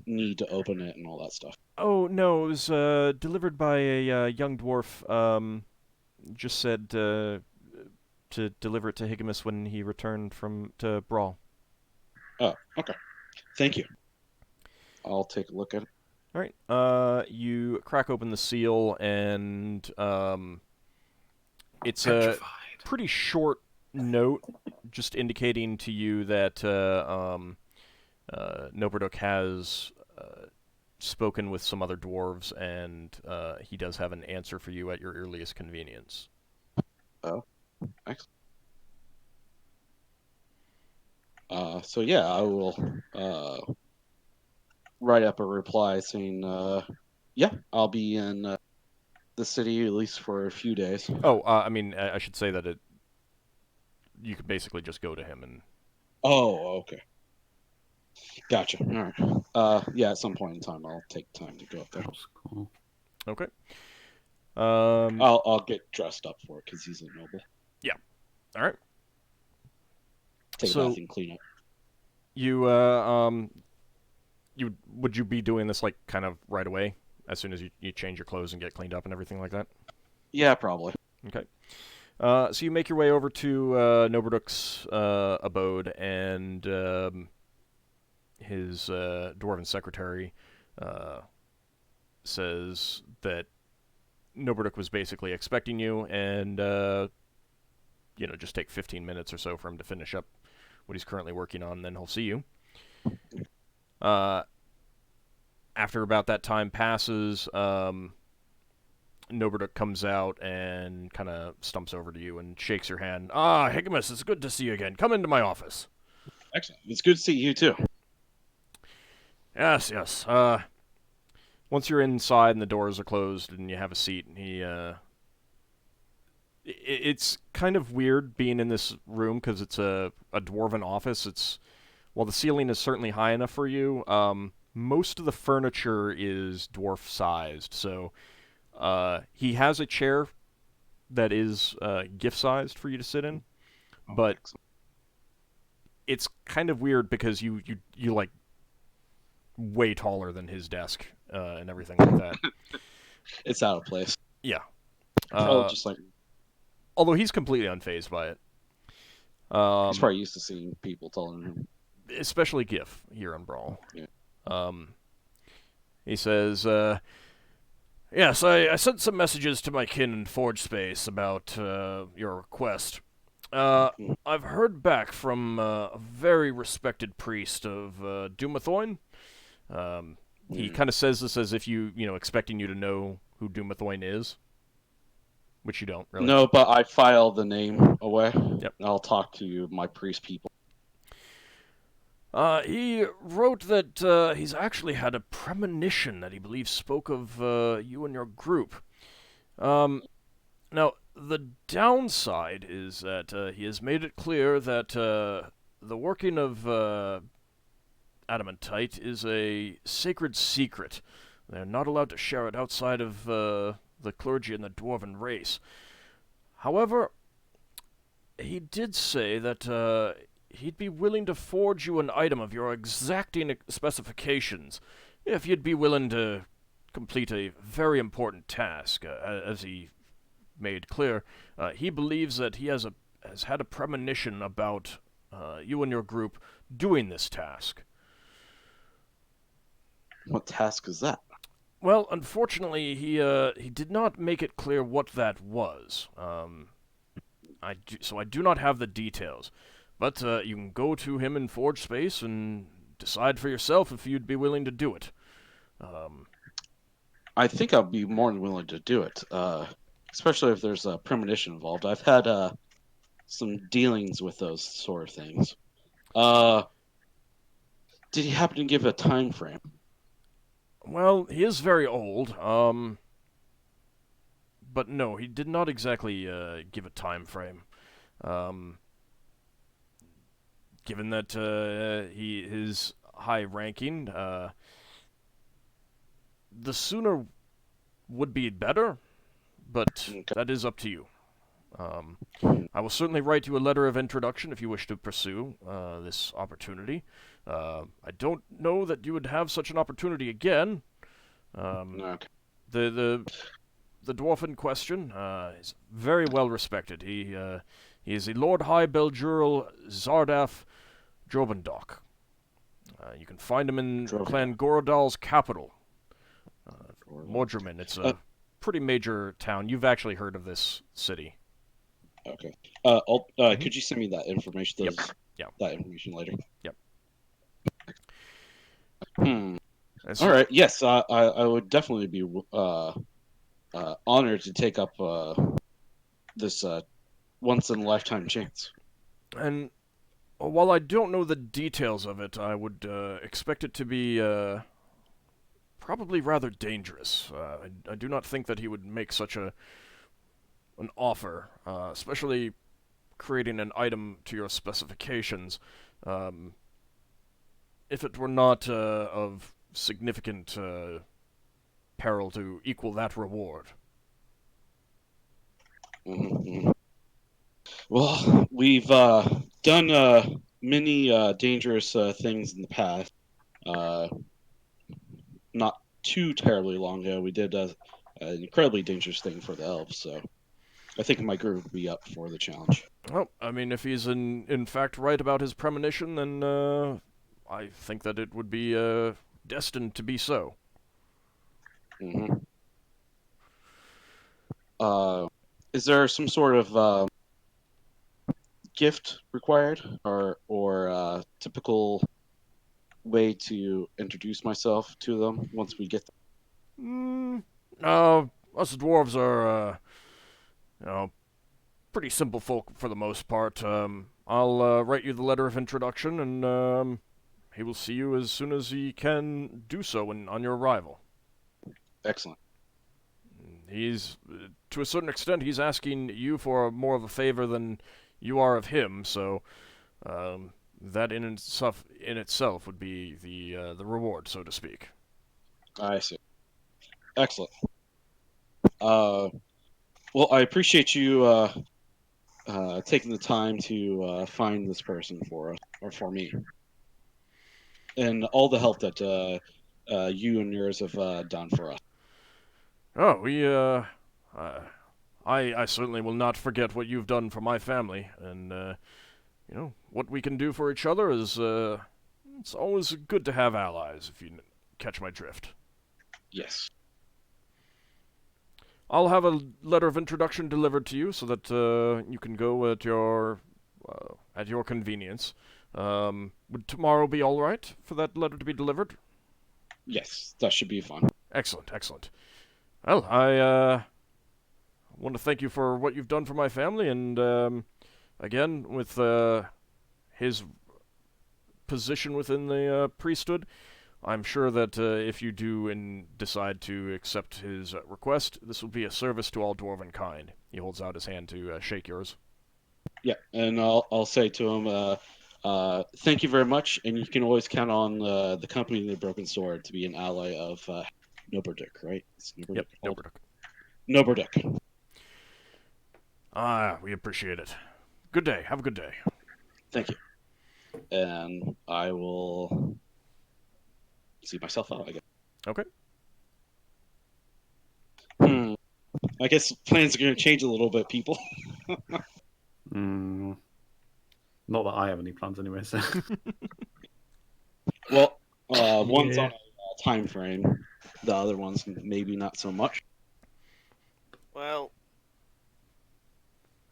need to open it and all that stuff. Oh no, it was delivered by a young dwarf. Just said to deliver it to Higgimus when he returned to Brawl. Oh, okay. Thank you. I'll take a look at it. All right. You crack open the seal, and it's a pretty short note, just indicating to you that Noberduk has spoken with some other dwarves, and he does have an answer for you at your earliest convenience. Oh, excellent. So yeah, I will write up a reply saying, yeah, I'll be in the city at least for a few days. Oh, I mean, I should say that you could basically just go to him and... Oh, okay. Gotcha. All right. Yeah, at some point in time, I'll take time to go up there. That's cool. Okay. I'll get dressed up for it because he's a noble. Yeah. All right. Take a bath and clean up. Would you be doing this like kind of right away as soon as you change your clothes and get cleaned up and everything like that? Yeah, probably. Okay. So you make your way over to Noberduk's abode, and his dwarven secretary says that Noberduk was basically expecting you, and just take 15 minutes or so for him to finish up what he's currently working on, and then he'll see you. After about that time passes, Noberduk comes out and kind of stumps over to you and shakes your hand. Ah, Higgimus, it's good to see you again. Come into my office. Excellent. It's good to see you too. Yes. Once you're inside and the doors are closed and you have a seat, it's kind of weird being in this room because it's a dwarven office. While the ceiling is certainly high enough for you, most of the furniture is dwarf-sized. So he has a chair that is gift-sized for you to sit in, but it's kind of weird because you like way taller than his desk and everything like that. It's out of place. Yeah. Just like. Although he's completely unfazed by it. He's probably used to seeing people taller than him. Especially Giff here on Brawl. Yeah. He says, yes, I sent some messages to my kin in Forge Space about your request. I've heard back from a very respected priest of Dumathoin. He kind of says this as if expecting you to know who Dumathoin is, which you don't really. No, but I filed the name away. Yep. And I'll talk to my priest people. He wrote that he's actually had a premonition that he believes spoke of you and your group. Now, the downside is that he has made it clear that the working of adamantite is a sacred secret. They're not allowed to share it outside of the clergy and the dwarven race. However, he did say that he'd be willing to forge you an item of your exacting specifications if you'd be willing to complete a very important task. As he made clear, he believes that he has had a premonition about you and your group doing this task. What task is that? Well, unfortunately, he did not make it clear what that was. So I do not have the details. But you can go to him in Forge Space and decide for yourself if you'd be willing to do it. I think I'll be more than willing to do it, especially if there's a premonition involved. I've had some dealings with those sort of things. Did he happen to give a time frame? Well, he is very old, but no, he did not exactly give a time frame. Given that he is high ranking, the sooner would be better, but that is up to you. I will certainly write you a letter of introduction if you wish to pursue this opportunity. I don't know that you would have such an opportunity again. Okay. The dwarf in question is very well respected. He is the Lord High Beljural Zardaf Drobendok. You can find him in Clan Gorodal's capital, Mordremin. It's a pretty major town. You've actually heard of this city. Okay. Could you send me that information? Yep. Yeah. That information later. Yep. As- All right. Yes, I would definitely be honored to take up this once in a lifetime chance. And while I don't know the details of it, I would expect it to be probably rather dangerous. I do not think that he would make such an offer, especially creating an item to your specifications, if it were not of significant peril to equal that reward. Mm-hmm. Well, we've done many dangerous things in the past. Not too terribly long ago, we did an incredibly dangerous thing for the elves. So I think my group would be up for the challenge. Well, I mean, if he's in fact right about his premonition, then I think that it would be destined to be so. Mm-hmm. Is there some sort of gift required, or typical way to introduce myself to them once we get Us dwarves are, you know, pretty simple folk for the most part. I'll write you the letter of introduction, and he will see you as soon as he can do so on your arrival. Excellent. He's, to a certain extent, he's asking you for more of a favor than you are of him, so that in itself would be the reward, so to speak. I see. Excellent. Well, I appreciate you taking the time to find this person for us, or for me, and all the help that you and yours have done for us. Oh, I certainly will not forget what you've done for my family, and what we can do for each other is it's always good to have allies, if you catch my drift. Yes. I'll have a letter of introduction delivered to you so that you can go at your convenience. Would tomorrow be all right for that letter to be delivered? Yes, that should be fun. Excellent, excellent. Well, I want to thank you for what you've done for my family, and again, with his position within the priesthood, I'm sure that if you do decide to accept his request, this will be a service to all dwarven kind. He holds out his hand to shake yours. Yeah, and I'll say to him, thank you very much, and you can always count on the company of the Broken Sword to be an ally of Noberduk, right? It's Noberduk. Yep, Noberduk. Noberduk. We appreciate it. Good day. Have a good day. Thank you. And I will see myself out, I guess. Okay. I guess plans are going to change a little bit, people. Not that I have any plans anyway, so. Well, one's on a time frame. The other one's maybe not so much. Well,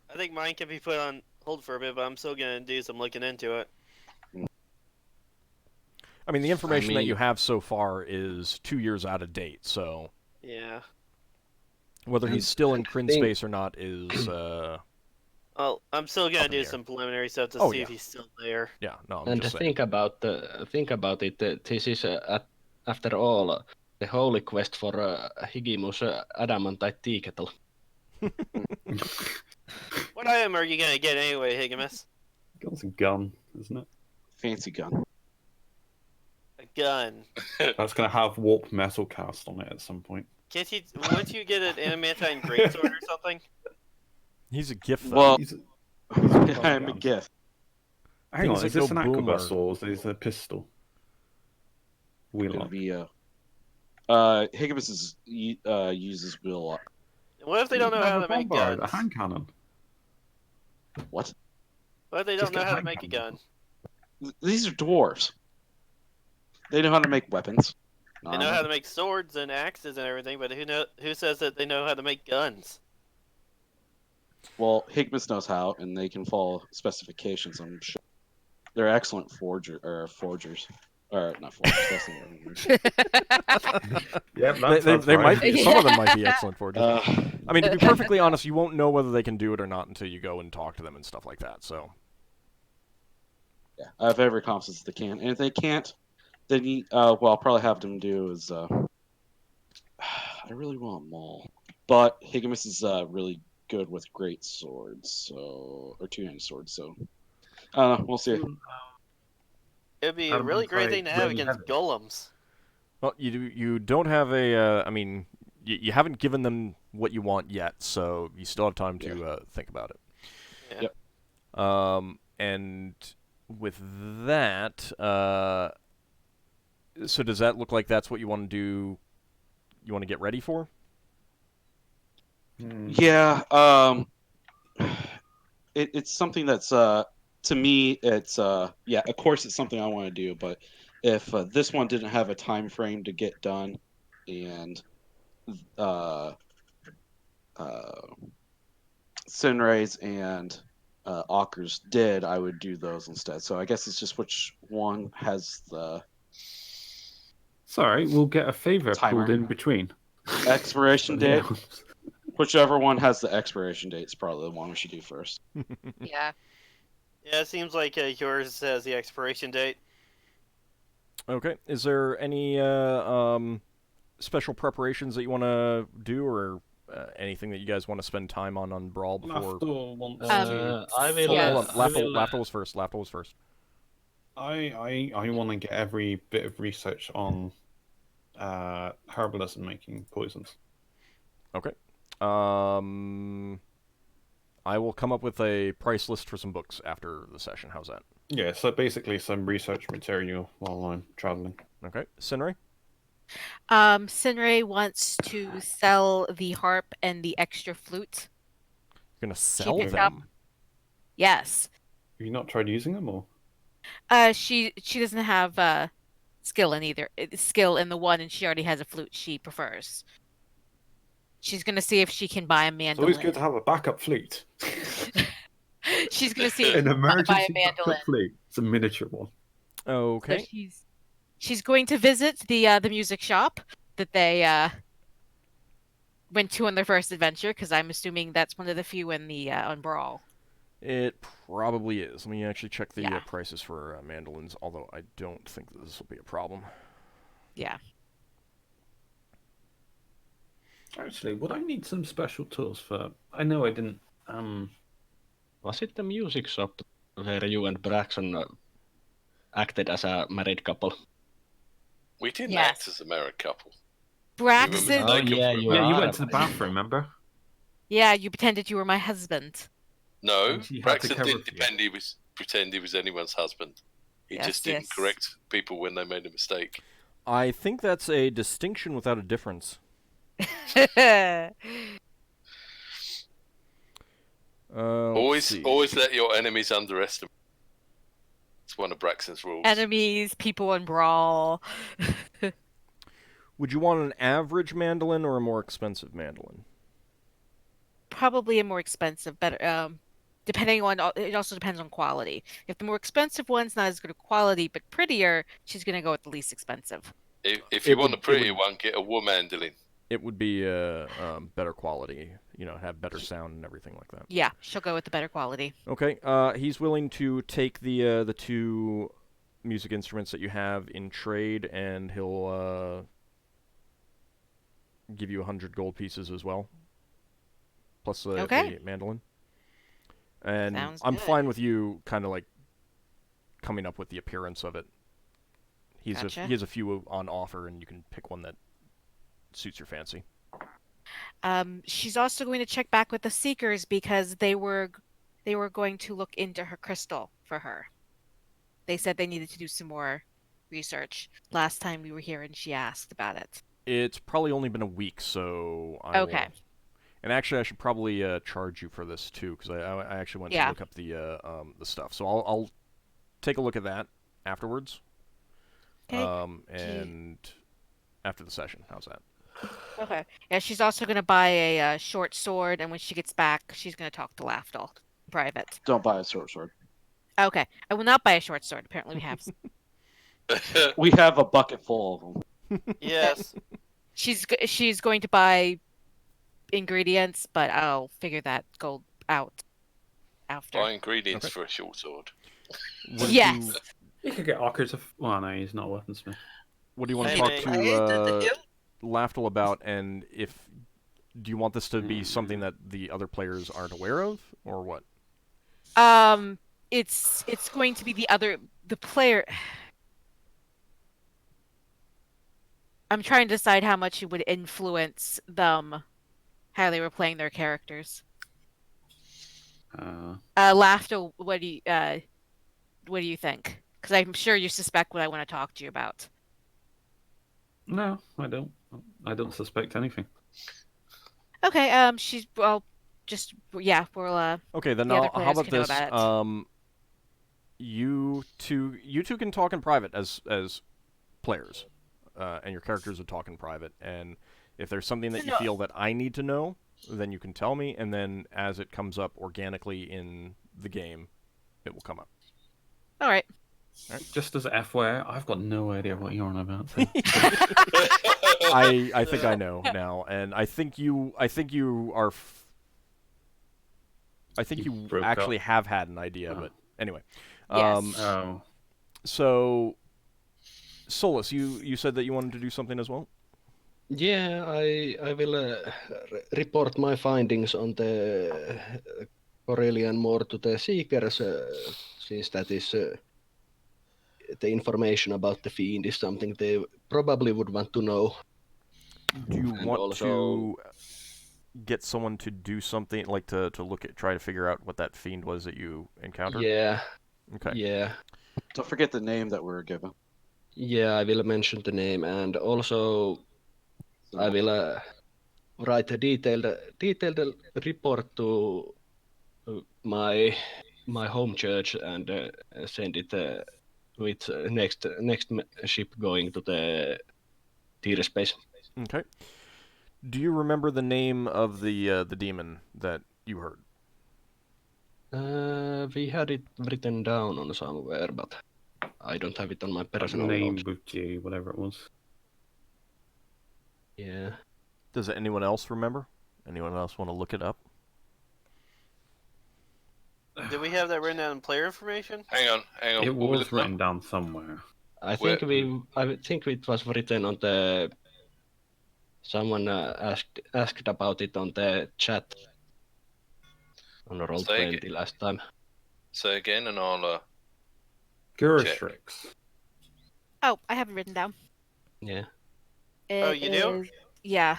I think mine can be put on hold for a bit, but I'm still gonna do some looking into it. I mean, the information that you have so far is 2 years out of date, so Yeah. whether he's still in Kryn space or not is Well, I'm still gonna do some preliminary stuff to see if he's still there. Yeah, no, I'm And just saying. think about it. This is after all the holy quest for Higgimus adamantite tea kettle. What item are you gonna get anyway, Higgimus? It's a gun, isn't it? Fancy gun. A gun. That's going to have warp metal cast on it at some point. Wouldn't you get an adamantine greatsword or something? He's a Giff, though. Well, He's I'm a Giff. Hang on, Things is that this go an boom arquebus are- or is this a pistol? Wheel It'll lock. be Higgimus uses wheel lock. What if they don't know how to make bombard, guns? a hand cannon. What? What if they Just don't know get how to hand make a gun? These are dwarves. They know how to make weapons. They know how to make swords and axes and everything, but who says that they know how to make guns? Well, Higgimus knows how, and they can follow specifications. I'm sure they're excellent forgers. Or not forgers. That's the word. Yeah, They might be. right. Some of them might be excellent forgers. Uh, I mean, to be perfectly honest, you won't know whether they can do it or not until you go and talk to them and stuff like that. So. yeah, I have every confidence they can, and if they can't, then what I'll probably have them do is I really want Maul, but Higgimus is really good with great swords, or two-handed swords. So we'll see. It'd be a Adam really great Frey thing to have really against heavy. golems. Well, you don't have a. I mean, you haven't given them what you want yet, so you still have time to think about it. Yeah. Yep. And with that, so does that look like that's what you want to do? You want to get ready for? Yeah. It's something that's to me it's yeah, of course it's something I want to do, but if this one didn't have a time frame to get done, and Sinrae's and Ockar's did, I would do those instead. So I guess it's just which one has the Sorry, we'll get a favor Timer. pulled in between. expiration date. Yeah. Whichever one has the expiration date is probably the one we should do first. Yeah. Yeah, it seems like yours has the expiration date. Okay. Is there any special preparations that you want to do, or anything that you guys want to spend time on Brawl before? Lafdul wants I to. will. Yeah. Hold on. I will, Lafdul was first. Lafdul was first. I want to get every bit of research on herbalism making poisons. Okay. I will come up with a price list for some books after the session. How's that? Yeah, so basically some research material while I'm traveling. Okay. Sinrae? Sinrae wants to sell the harp and the extra flute. You're gonna sell picked them? up- Yes. Have you not tried using them, or? She doesn't have skill in the one, and she already has a flute she prefers. She's gonna see if she can buy a It's mandolin. always good to have a backup flute. She's gonna see if An she can buy a emergency mandolin. backup flute. It's a miniature one. Okay. So she's going to visit the music shop that they went to on their first adventure, because I'm assuming that's one of the few in the on Brawl. It probably is. Let me actually check the Yeah. prices for mandolins, although I don't think that this will be a problem. Yeah. Actually, would I need some special tools for? I know I didn't. Was it the music shop where you and Braxon acted as a married couple? We didn't Yes. act as a married couple. Braxon. Oh, yeah, you Yeah, you are. went to the bathroom, remember? Yeah, you pretended you were my husband. No, And she had to Braxon cover didn't for you. pretend he was anyone's husband. He Yes, just didn't yes. correct people when they made a mistake. I think that's a distinction without a difference. Always let your enemies underestimate. It's one of Braxton's rules. Enemies, people in Brawl. Would you want an average mandolin or a more expensive mandolin? Probably a more expensive, better. Depending on it also depends on quality. If the more expensive one's not as good a quality but prettier, she's gonna go with the least expensive. If you want a it pretty would- one, get a wool mandolin. It would be better quality, have better sound and everything like that. Yeah, she'll go with the better quality. Okay, he's willing to take the two music instruments that you have in trade, and he'll give you 100 gold pieces as well, plus Okay. the mandolin. And Sounds I'm good. fine with you kind of like coming up with the appearance of it. He Gotcha. has a few on offer, and you can pick one that suits your fancy. She's also going to check back with the Seekers because they were going to look into her crystal for her. They said they needed to do some more research last time we were here, and she asked about it. It's probably only been a week, so I Okay. will... And actually, I should probably charge you for this too, because I actually went to Yeah. look up the stuff. So I'll take a look at that afterwards. Okay. And after the session, how's that? Okay. Yeah, she's also going to buy a short sword, and when she gets back, she's going to talk to Lafdul in private. Don't buy a short sword. Okay. I will not buy a short sword. Apparently, we have. We have a bucket full of them. Yes. She's going to buy ingredients, but I'll figure that gold out after. Buy ingredients Okay. for a short sword. What did Yes. You could get Ockar to. Well, no, he's not a weaponsmith. What do you want to Hey, talk mate. to Lafdul about, and do you want this to be something that the other players aren't aware of, or what? It's going to be the player. I'm trying to decide how much it would influence them, how they were playing their characters. Lafdul, what do you think? Because I'm sure you suspect what I want to talk to you about. No, I don't. I don't suspect anything. Okay. We'll. Okay, then the other how players about can know this? about it. You two can talk in private as players, and your characters would talk in private. And if there's something that you feel that I need to know, then you can tell me. And then as it comes up organically in the game, it will come up. All right. Just as FYI, I've got no idea what you're on about. So. I think I know now, and I think you are. I think you actually have had an idea, but anyway. Yes. So, Solas, you said that you wanted to do something as well? Yeah, I will report my findings on the Corellian more to the Seekers, since that is the information about the Fiend is something they probably would want to know. Do you And want also- to get someone to do something, like to try to figure out what that Fiend was that you encountered? Yeah. Okay. Yeah. Don't forget the name that we were given. Yeah, I will mention the name, and also I will write a detailed report to my home church and send it with next ship going to the tier space. Okay. Do you remember the name of the demon that you heard? We had it written down on somewhere, but I don't have it on my personal Name notes. with G, whatever it was. Yeah. Does anyone else remember? Anyone else want to look it up? Do we have that written down in player information? Hang on. It What we was looking written up? down somewhere. I think it was written on the. Someone asked about it on the chat on Roll20 last time. Say again, and I'll. Gurastrix. Oh, I have it written down. Yeah. You do? Yeah.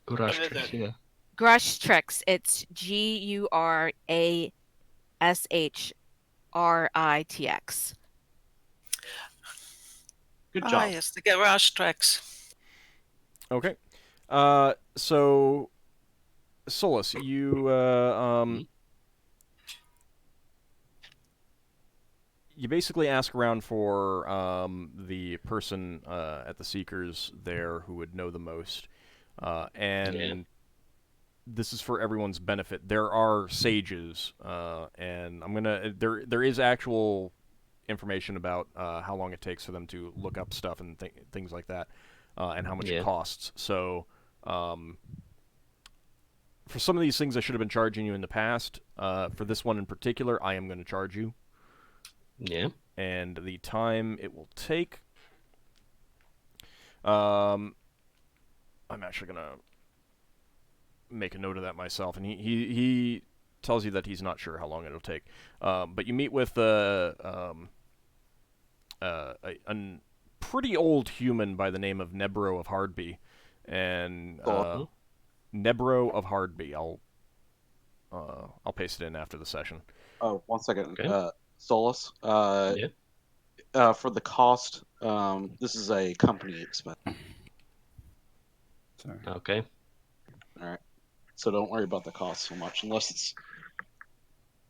Gurastrix, yeah. Gurastrix. It's Gurashrix. Good Ah, job. yes, the garage tracks. Okay. So, Solas, you basically ask around for the person at the Seekers there who would know the most, and this is for everyone's benefit. There are sages, and there is actual information about how long it takes for them to look up stuff and things like that, and how much it costs. So, for some of these things, I should have been charging you in the past. For this one in particular, I am going to charge you. Yeah. And the time it will take, I'm actually going to make a note of that myself. And he tells you that he's not sure how long it'll take. But you meet with a pretty old human by the name of Nebro of Hardby. And Nebro of Hardby. I'll paste it in after the session. Oh, 1 second. Okay. Solas. For the cost, this is a company expense. Sorry. Okay. All right. So don't worry about the cost so much, unless it's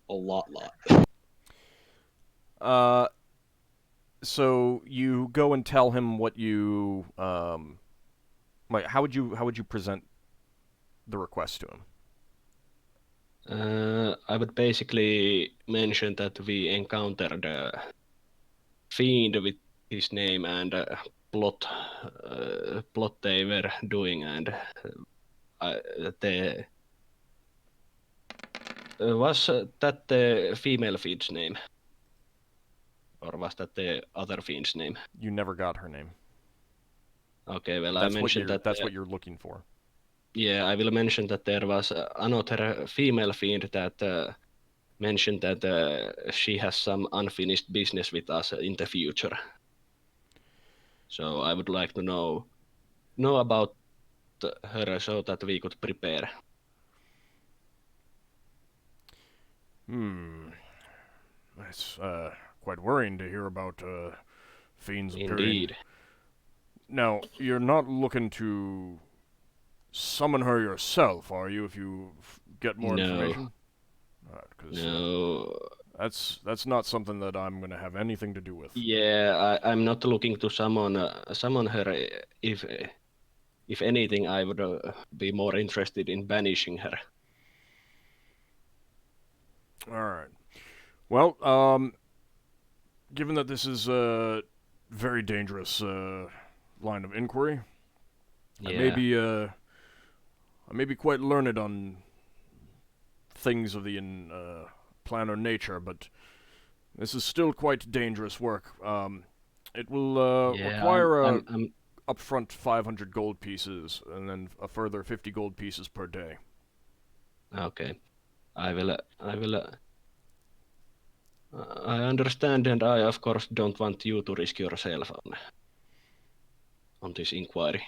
a lot. So you go and tell him what you like. How would you present the request to him? I would basically mention that we encountered a fiend with his name and plot they were doing, and was that the female fiend's name, or was that the other fiend's name? You never got her name. Okay, well, That's I mentioned that. That's what you're looking for. Yeah, I will mention that there was another female fiend that mentioned that she has some unfinished business with us in the future. So I would like to know about her so that we could prepare. It's quite worrying to hear about fiends appearing. Indeed. Now, you're not looking to summon her yourself, are you? If you get more information. No. That's not something that I'm going to have anything to do with. Yeah, I'm not looking to summon her. If anything, I would be more interested in banishing her. All right. Well, given that this is a very dangerous line of inquiry, Yeah. I may be quite learned on things of the planar nature, but this is still quite dangerous work. It will require upfront 500 gold pieces, and then a further 50 gold pieces per day. Okay, I will. I understand, and I of course don't want you to risk yourself on this inquiry.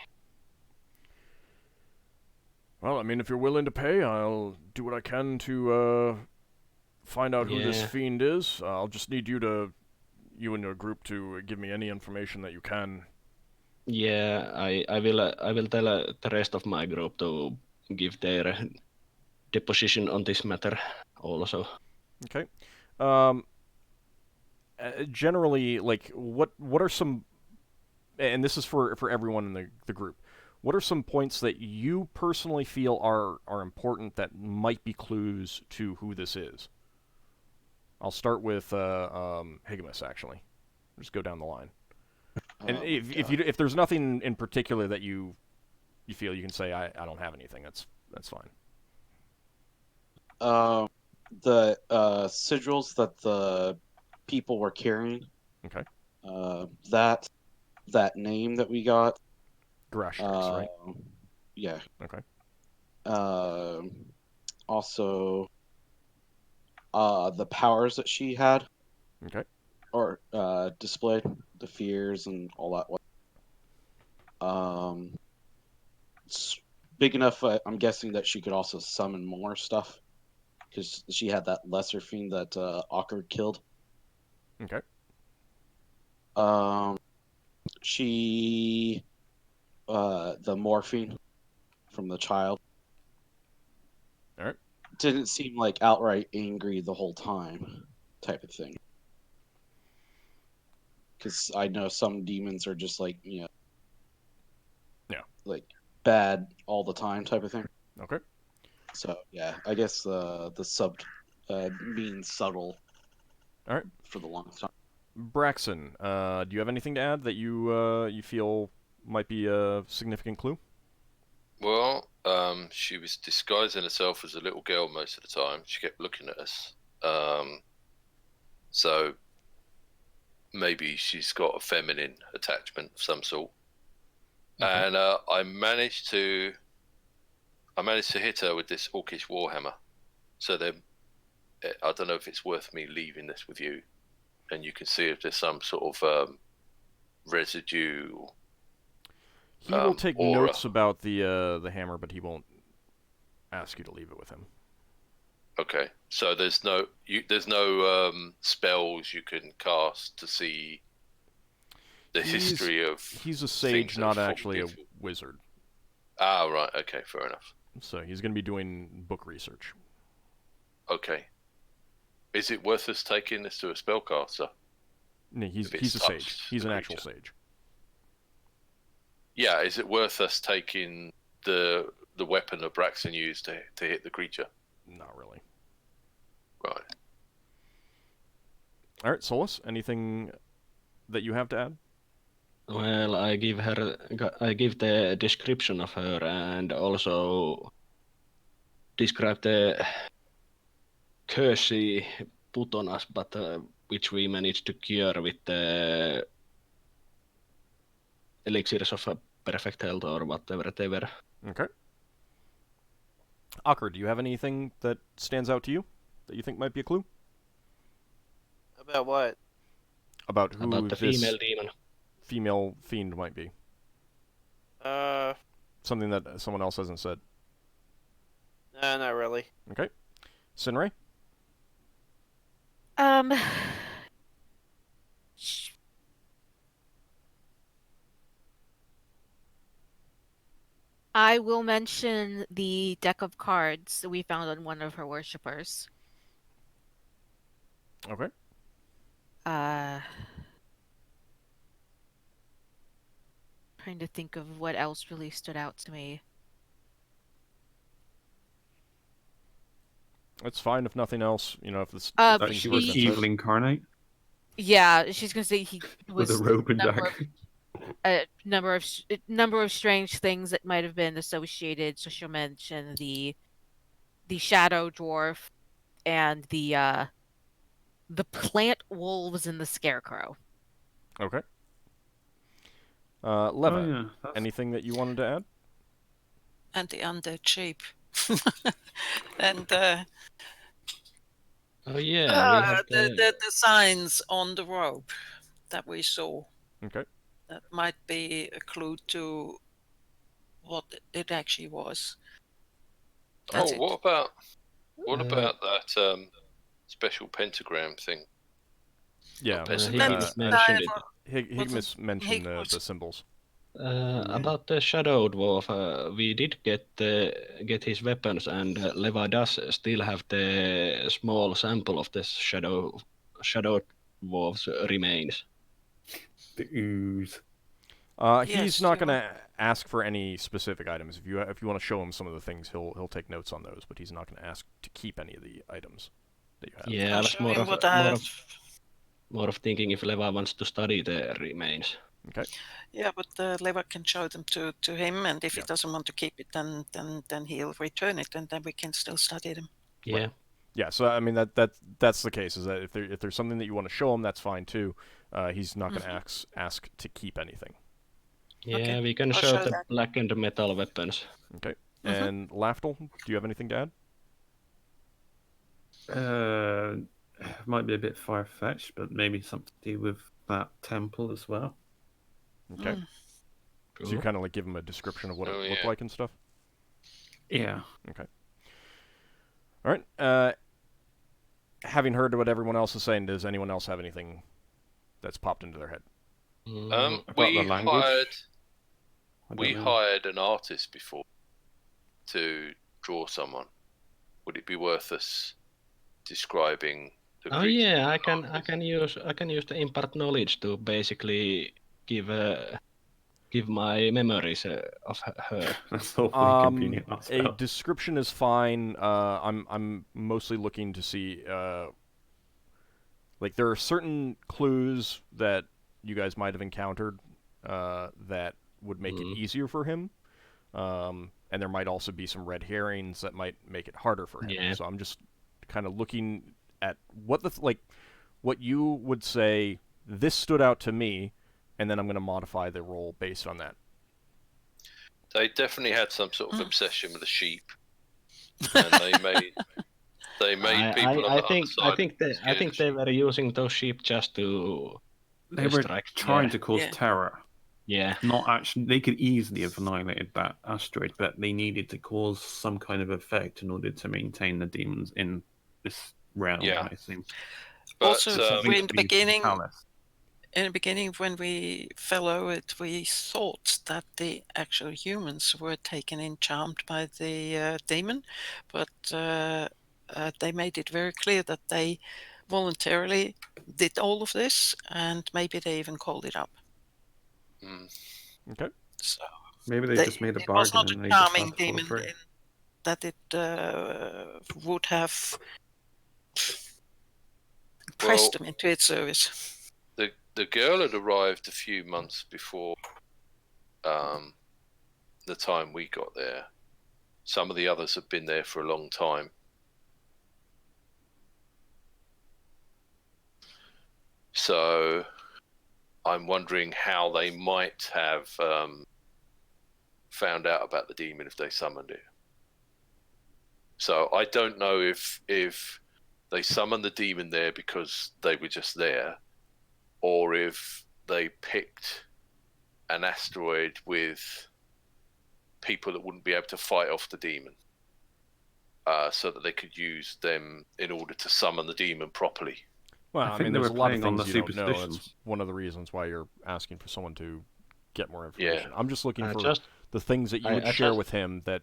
Well, I mean, if you're willing to pay, I'll do what I can to find out who this fiend is. I'll just need you and your group to give me any information that you can. Yeah, I will tell the rest of my group to give their deposition on this matter also. Okay. Generally, like, what are some, and this is for everyone in the group, what are some points that you personally feel are important that might be clues to who this is? I'll start with Higgimus, actually. Just go down the line. And if there's nothing in particular that you feel, you can say I don't have anything. That's fine. The sigils that the people were carrying. Okay. That name that we got. Grashers, right? Yeah. Okay. Also, the powers that she had. Okay. Or displayed, the fears and all that. It's big enough. I'm guessing that she could also summon more stuff, because she had that lesser fiend that Ockar killed. Okay. She, the morphine from the child. All right. Didn't seem like outright angry the whole time, type of thing. Because I know some demons are just like, yeah, like bad all the time type of thing. Okay. So yeah, I guess the sub means subtle. All right. For the longest time. Braxon, do you have anything to add that you feel might be a significant clue? Well, she was disguising herself as a little girl most of the time. She kept looking at us. So maybe she's got a feminine attachment of some sort. Okay. And I managed to hit her with this orcish warhammer. So then, I don't know if it's worth me leaving this with you, and you can see if there's some sort of residue. He will take notes about the hammer, but he won't ask you to leave it with him. Okay, so there's no spells you can cast to see the history of. He's a sage, not actually a wizard. Ah, right. Okay, fair enough. So he's going to be doing book research. Okay. Is it worth us taking this to a spellcaster? No, he's a sage. He's an actual sage. Yeah, is it worth us taking the weapon that Braxon used to hit the creature? Not really. Right. All right, Solas, anything that you have to add? Well, I give the description of her and also describe the curse she put on us, but which we managed to cure with the elixirs of perfect health or whatever they were. Okay. Ockar, do you have anything that stands out to you that you think might be a clue About what? about who About the this female demon. female fiend might be? Something that someone else hasn't said. No, not really. Okay. Sinrae? I will mention the deck of cards that we found on one of her worshippers. Okay. Trying to think of what else really stood out to me. It's fine if nothing else, if this But things She have was been evil said. incarnate yeah, she's gonna say he with was a rope and number dagger. a number of strange things that might have been associated. So she'll mention the shadow dwarf and the plant wolves and the scarecrow. Okay. Leva, Oh yeah, anything that you wanted to add? And the undead sheep. And Oh yeah, we have the signs on the rope that we saw. Okay. That might be a clue to what it actually was. That's it. What about that special pentagram thing? Yeah. Wasn't Higgimus that- mentioned it. Higgimus mentioned Higgimus. the symbols. About the shadow dwarf, we did get his weapons, and Leva does still have the small sample of the shadow dwarf's remains. the ooze. He's Yes, not you going to ask for any specific items. If you want to show him some of the things, he'll take notes on those, but he's not going to ask to keep any of the items that you have. Yeah, I I'll was show him what I have. more of thinking if Leva wants to study the remains. Okay. Yeah, but Leva can show them to him, and if Yeah. he doesn't want to keep it, then he'll return it, and then we can still study them. Yeah. Right. Yeah, so I mean that's the case. Is that if there's something that you want to show him, that's fine too. He's not going to ask to keep anything. Yeah, Okay, we can I'll show show the that. blackened metal weapons. Okay. And Lafdul, do you have anything to add? Might be a bit far-fetched, but maybe something to do with that temple as well. Okay. So you kind of like give him a description of what it looked like and stuff. Yeah. Okay. All right. Having heard what everyone else is saying, does anyone else have anything that's popped into their head? About We the language? hired an artist before to draw someone. Would it be worth us describing the Oh creature yeah, to an artist? I can use the impart knowledge to basically give my memories of her. That's awfully convenient. That A spell. description is fine. I'm mostly looking to see like there are certain clues that you guys might have encountered that would make it easier for him. And there might also be some red herrings that might make it harder for him. Yeah. So I'm just kind of looking at what you would say, this stood out to me, and then I'm going to modify the roll based on that. They definitely had some sort of obsession with the sheep, and they made people on the other side. I think they were using those sheep just to They were strike trying fear. to cause Yeah. terror. Yeah. Not actually. They could easily have annihilated that asteroid, but they needed to cause some kind of effect in order to maintain the demons in this realm. Yeah. I think. But Also, we in the beginning, when we fell over it, we thought that the actual humans were taken in, charmed by the demon, but they made it very clear that they voluntarily did all of this, and maybe they even called it up. Okay. So Maybe they just made a it was bargain not and a they just charming had to follow demon through. that it would have Well, pressed them into its service. the girl had arrived a few months before the time we got there. Some of the others have been there for a long time. So I'm wondering how they might have found out about the demon if they summoned it. So I don't know if they summoned the demon there because they were just there, or if they picked an asteroid with people that wouldn't be able to fight off the demon, so that they could use them in order to summon the demon properly. Well, I I think mean, they there's were a lot of playing on things the you don't know. That's superstitions. one of the reasons why you're asking for someone to get more information. Yeah. I'm just looking for Just the things that you would I share just- with him that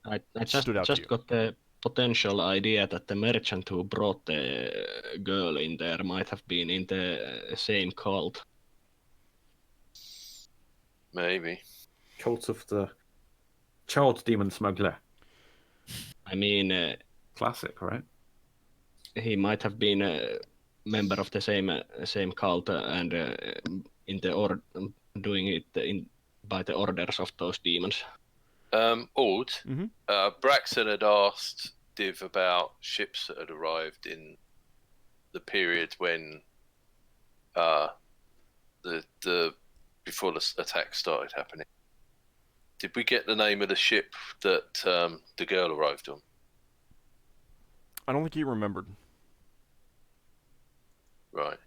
I stood out to just you. got the potential idea that the merchant who brought the girl in there might have been in the same cult. Maybe. Cult of the Child Demon Smuggler. I mean, Classic, right? he might have been a member of the same cult and in the doing it by the orders of those demons. Ord, Mhm. Braxon had asked Div about ships that had arrived in the period when the before the attack started happening. Did we get the name of the ship that the girl arrived on? I don't think he remembered. Right.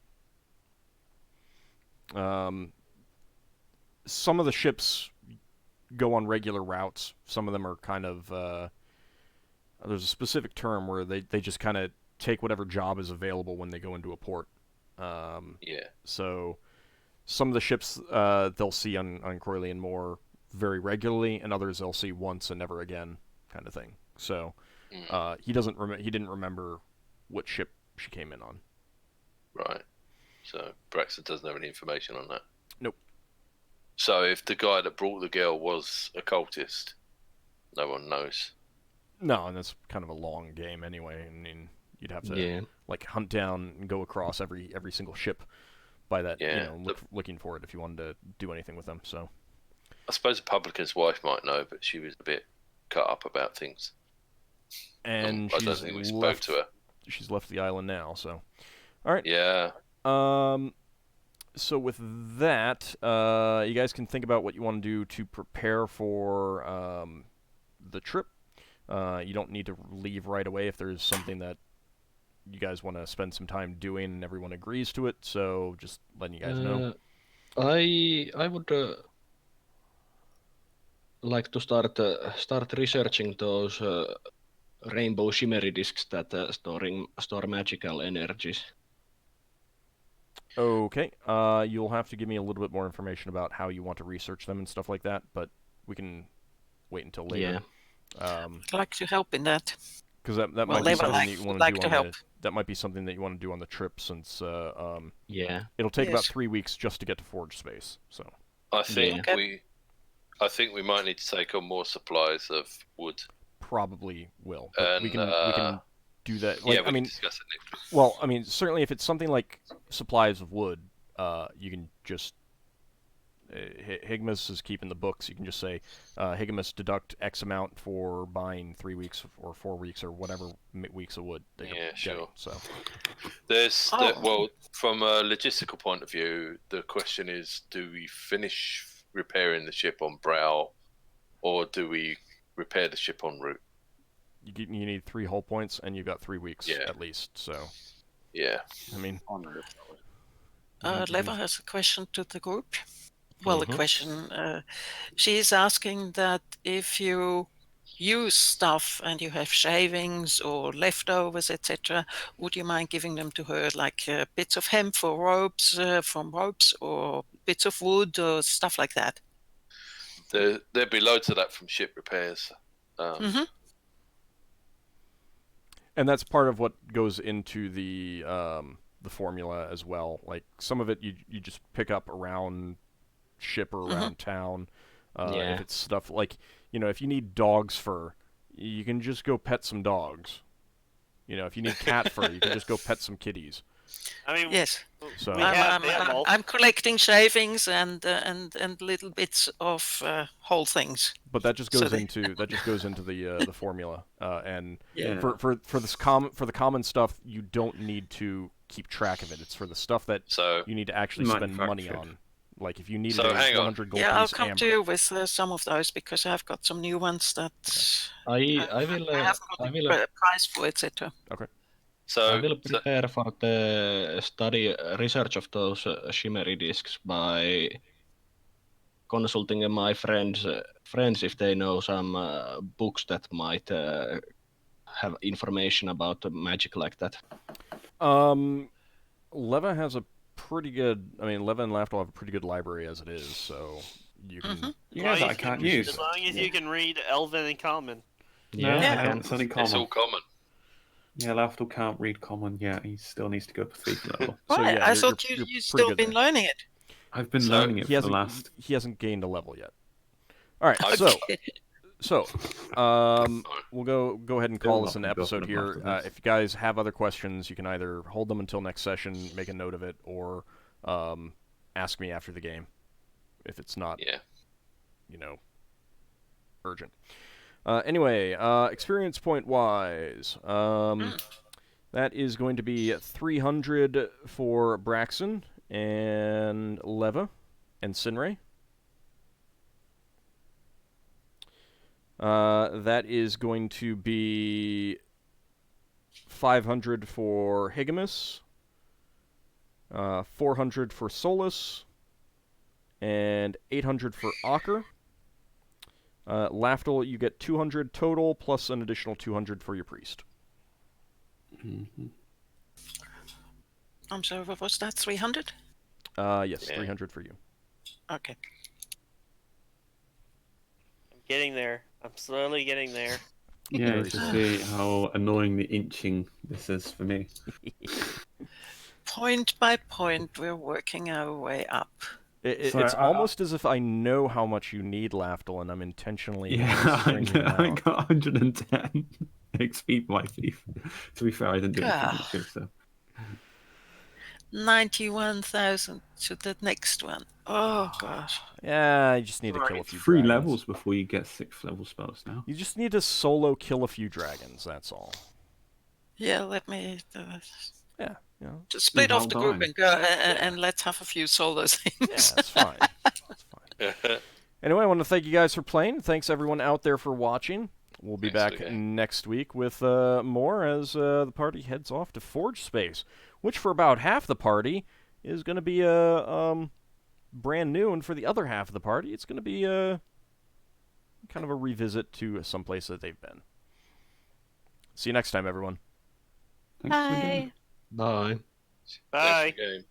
Some of the ships go on regular routes. Some of them are kind of there's a specific term where they just kind of take whatever job is available when they go into a port. Yeah. So some of the ships they'll see on Croylian more very regularly, and others they'll see once and never again, kind of thing. So he didn't remember what ship she came in on. Right. So Braxton doesn't have any information on that. Nope. So if the guy that brought the girl was a cultist, no one knows. No, and that's kind of a long game anyway. I mean, you'd have to Yeah. like hunt down and go across every single ship by that, Yeah, looking for it if you wanted to do anything with them. So I suppose a publican's wife might know, but she was a bit cut up about things. and I don't she's think we spoke left. to her. She's left the island now. So all right. Yeah. So with that, you guys can think about what you want to do to prepare for the trip. You don't need to leave right away if there's something that you guys want to spend some time doing and everyone agrees to it. So just letting you guys know. I would like to start researching those rainbow shimmery discs that store magical energies. Okay. You'll have to give me a little bit more information about how you want to research them and stuff like that, but we can wait until later. Yeah. I'd like to help in that. Because that Well, might be something that Levalithana you want would like do to on help. that might be something that you want to do on the trip, since Yeah. it'll take about Yes. 3 weeks just to get to forge space. So I think Yeah. I think we might need to take on more supplies of wood. probably will. But we And, can do that. Like, yeah, we I mean, can discuss it next week. well, I mean, certainly if it's something like supplies of wood, you can just Higgimus is keeping the books. You can just say Higgimus deduct X amount for buying 3 weeks or 4 weeks or whatever weeks of wood. That you're Yeah, getting, sure. So Well, from a logistical point of view, the question is: do we finish repairing the ship on Brow, or do we repair the ship en route? you need 3 hull points, and you've got 3 weeks Yeah. at least. So Yeah. I mean, Leva has a question to the group. Well, Mm-hmm. a question. She's asking that if you use stuff and you have shavings or leftovers, etc., would you mind giving them to her, like bits of hemp for ropes, from ropes, or bits of wood or stuff like that? There'd be loads of that from ship repairs. Mhm. and that's part of what goes into the formula as well. Like some of it you just pick up around ship or around town. Yeah. If it's stuff like, if you need dog's fur, you can just go pet some dogs. If you need cat fur, you can just go pet some kitties. I mean, Yes. So I'm collecting shavings and little bits of whole things. but that just So goes they- into the formula, and Yeah. for the common stuff, you don't need to keep track of it. It's for the stuff that So you need to actually spend money Manufactured. on. Like if you needed So a hang on. 100 gold Yeah, I'll piece come amber. to you with some of those because I've got some new ones that I will I haven't got I the will price for, etc. I So, will prepare for the study research of those shimmery discs by consulting my friends if they know some books that might have information about magic like that. Leva has a pretty good. I mean, Leva and Lafdul have a pretty good library as it is, so you can. Mhm. Yeah, that I can't use. As long as you can read Elven and Common. No, Yeah, no, I can. it's only it's common. all common. Yeah, Lafdul can't read common yet. He still needs to go to 3 level. So, Why? yeah, I you're- thought you're you pretty still good been there. learning it. I've been So, learning it He for the hasn't. last. He hasn't gained a level yet. All right, Okay. so we'll go ahead and Still call not this an gonna go episode for them here. after this. If you guys have other questions, you can either hold them until next session, make a note of it, or ask me after the game if it's not, Yeah. urgent. Anyway, experience point wise, that is going to be 300 for Braxon and Leva and Sinrae. That is going to be 500 for Higgimus, 400 for Solas, and 800 for Ockar. Lafdul, you get 200 total, plus an additional 200 for your priest. Mhm. I'm sorry, what was that? 300? Yes, Yeah. 300 for you. Okay. I'm getting there. I'm slowly getting there. Yeah, Very to slow. see how annoying the inching this is for me. Point by point, we're working our way up. It's Sorry, almost as if I know how much you need, Lafdul, and I'm intentionally Yeah, stringing you I out. got 110 XP by thief. To be fair, I didn't do anything Ah. to, so. 91,000 to the next one. Oh gosh. Yeah, you just need to kill a It's few 3 dragons. levels before you get 6th level spells now. You just need to solo kill a few dragons, that's all. Yeah, let me Yeah, just split off Without the group dying. and go and let's have a few solo things. yeah, that's fine. That's fine. Anyway, I want to thank you guys for playing. Thanks everyone out there for watching. We'll be Thanks for back the game. next week with more as the party heads off to Forge Space, which for about half the party is going to be brand new, and for the other half of the party, it's going to be kind of a revisit to some place that they've been. See you next time, everyone. Thanks for the game. Bye. Bye. Thanks Bye. for the game.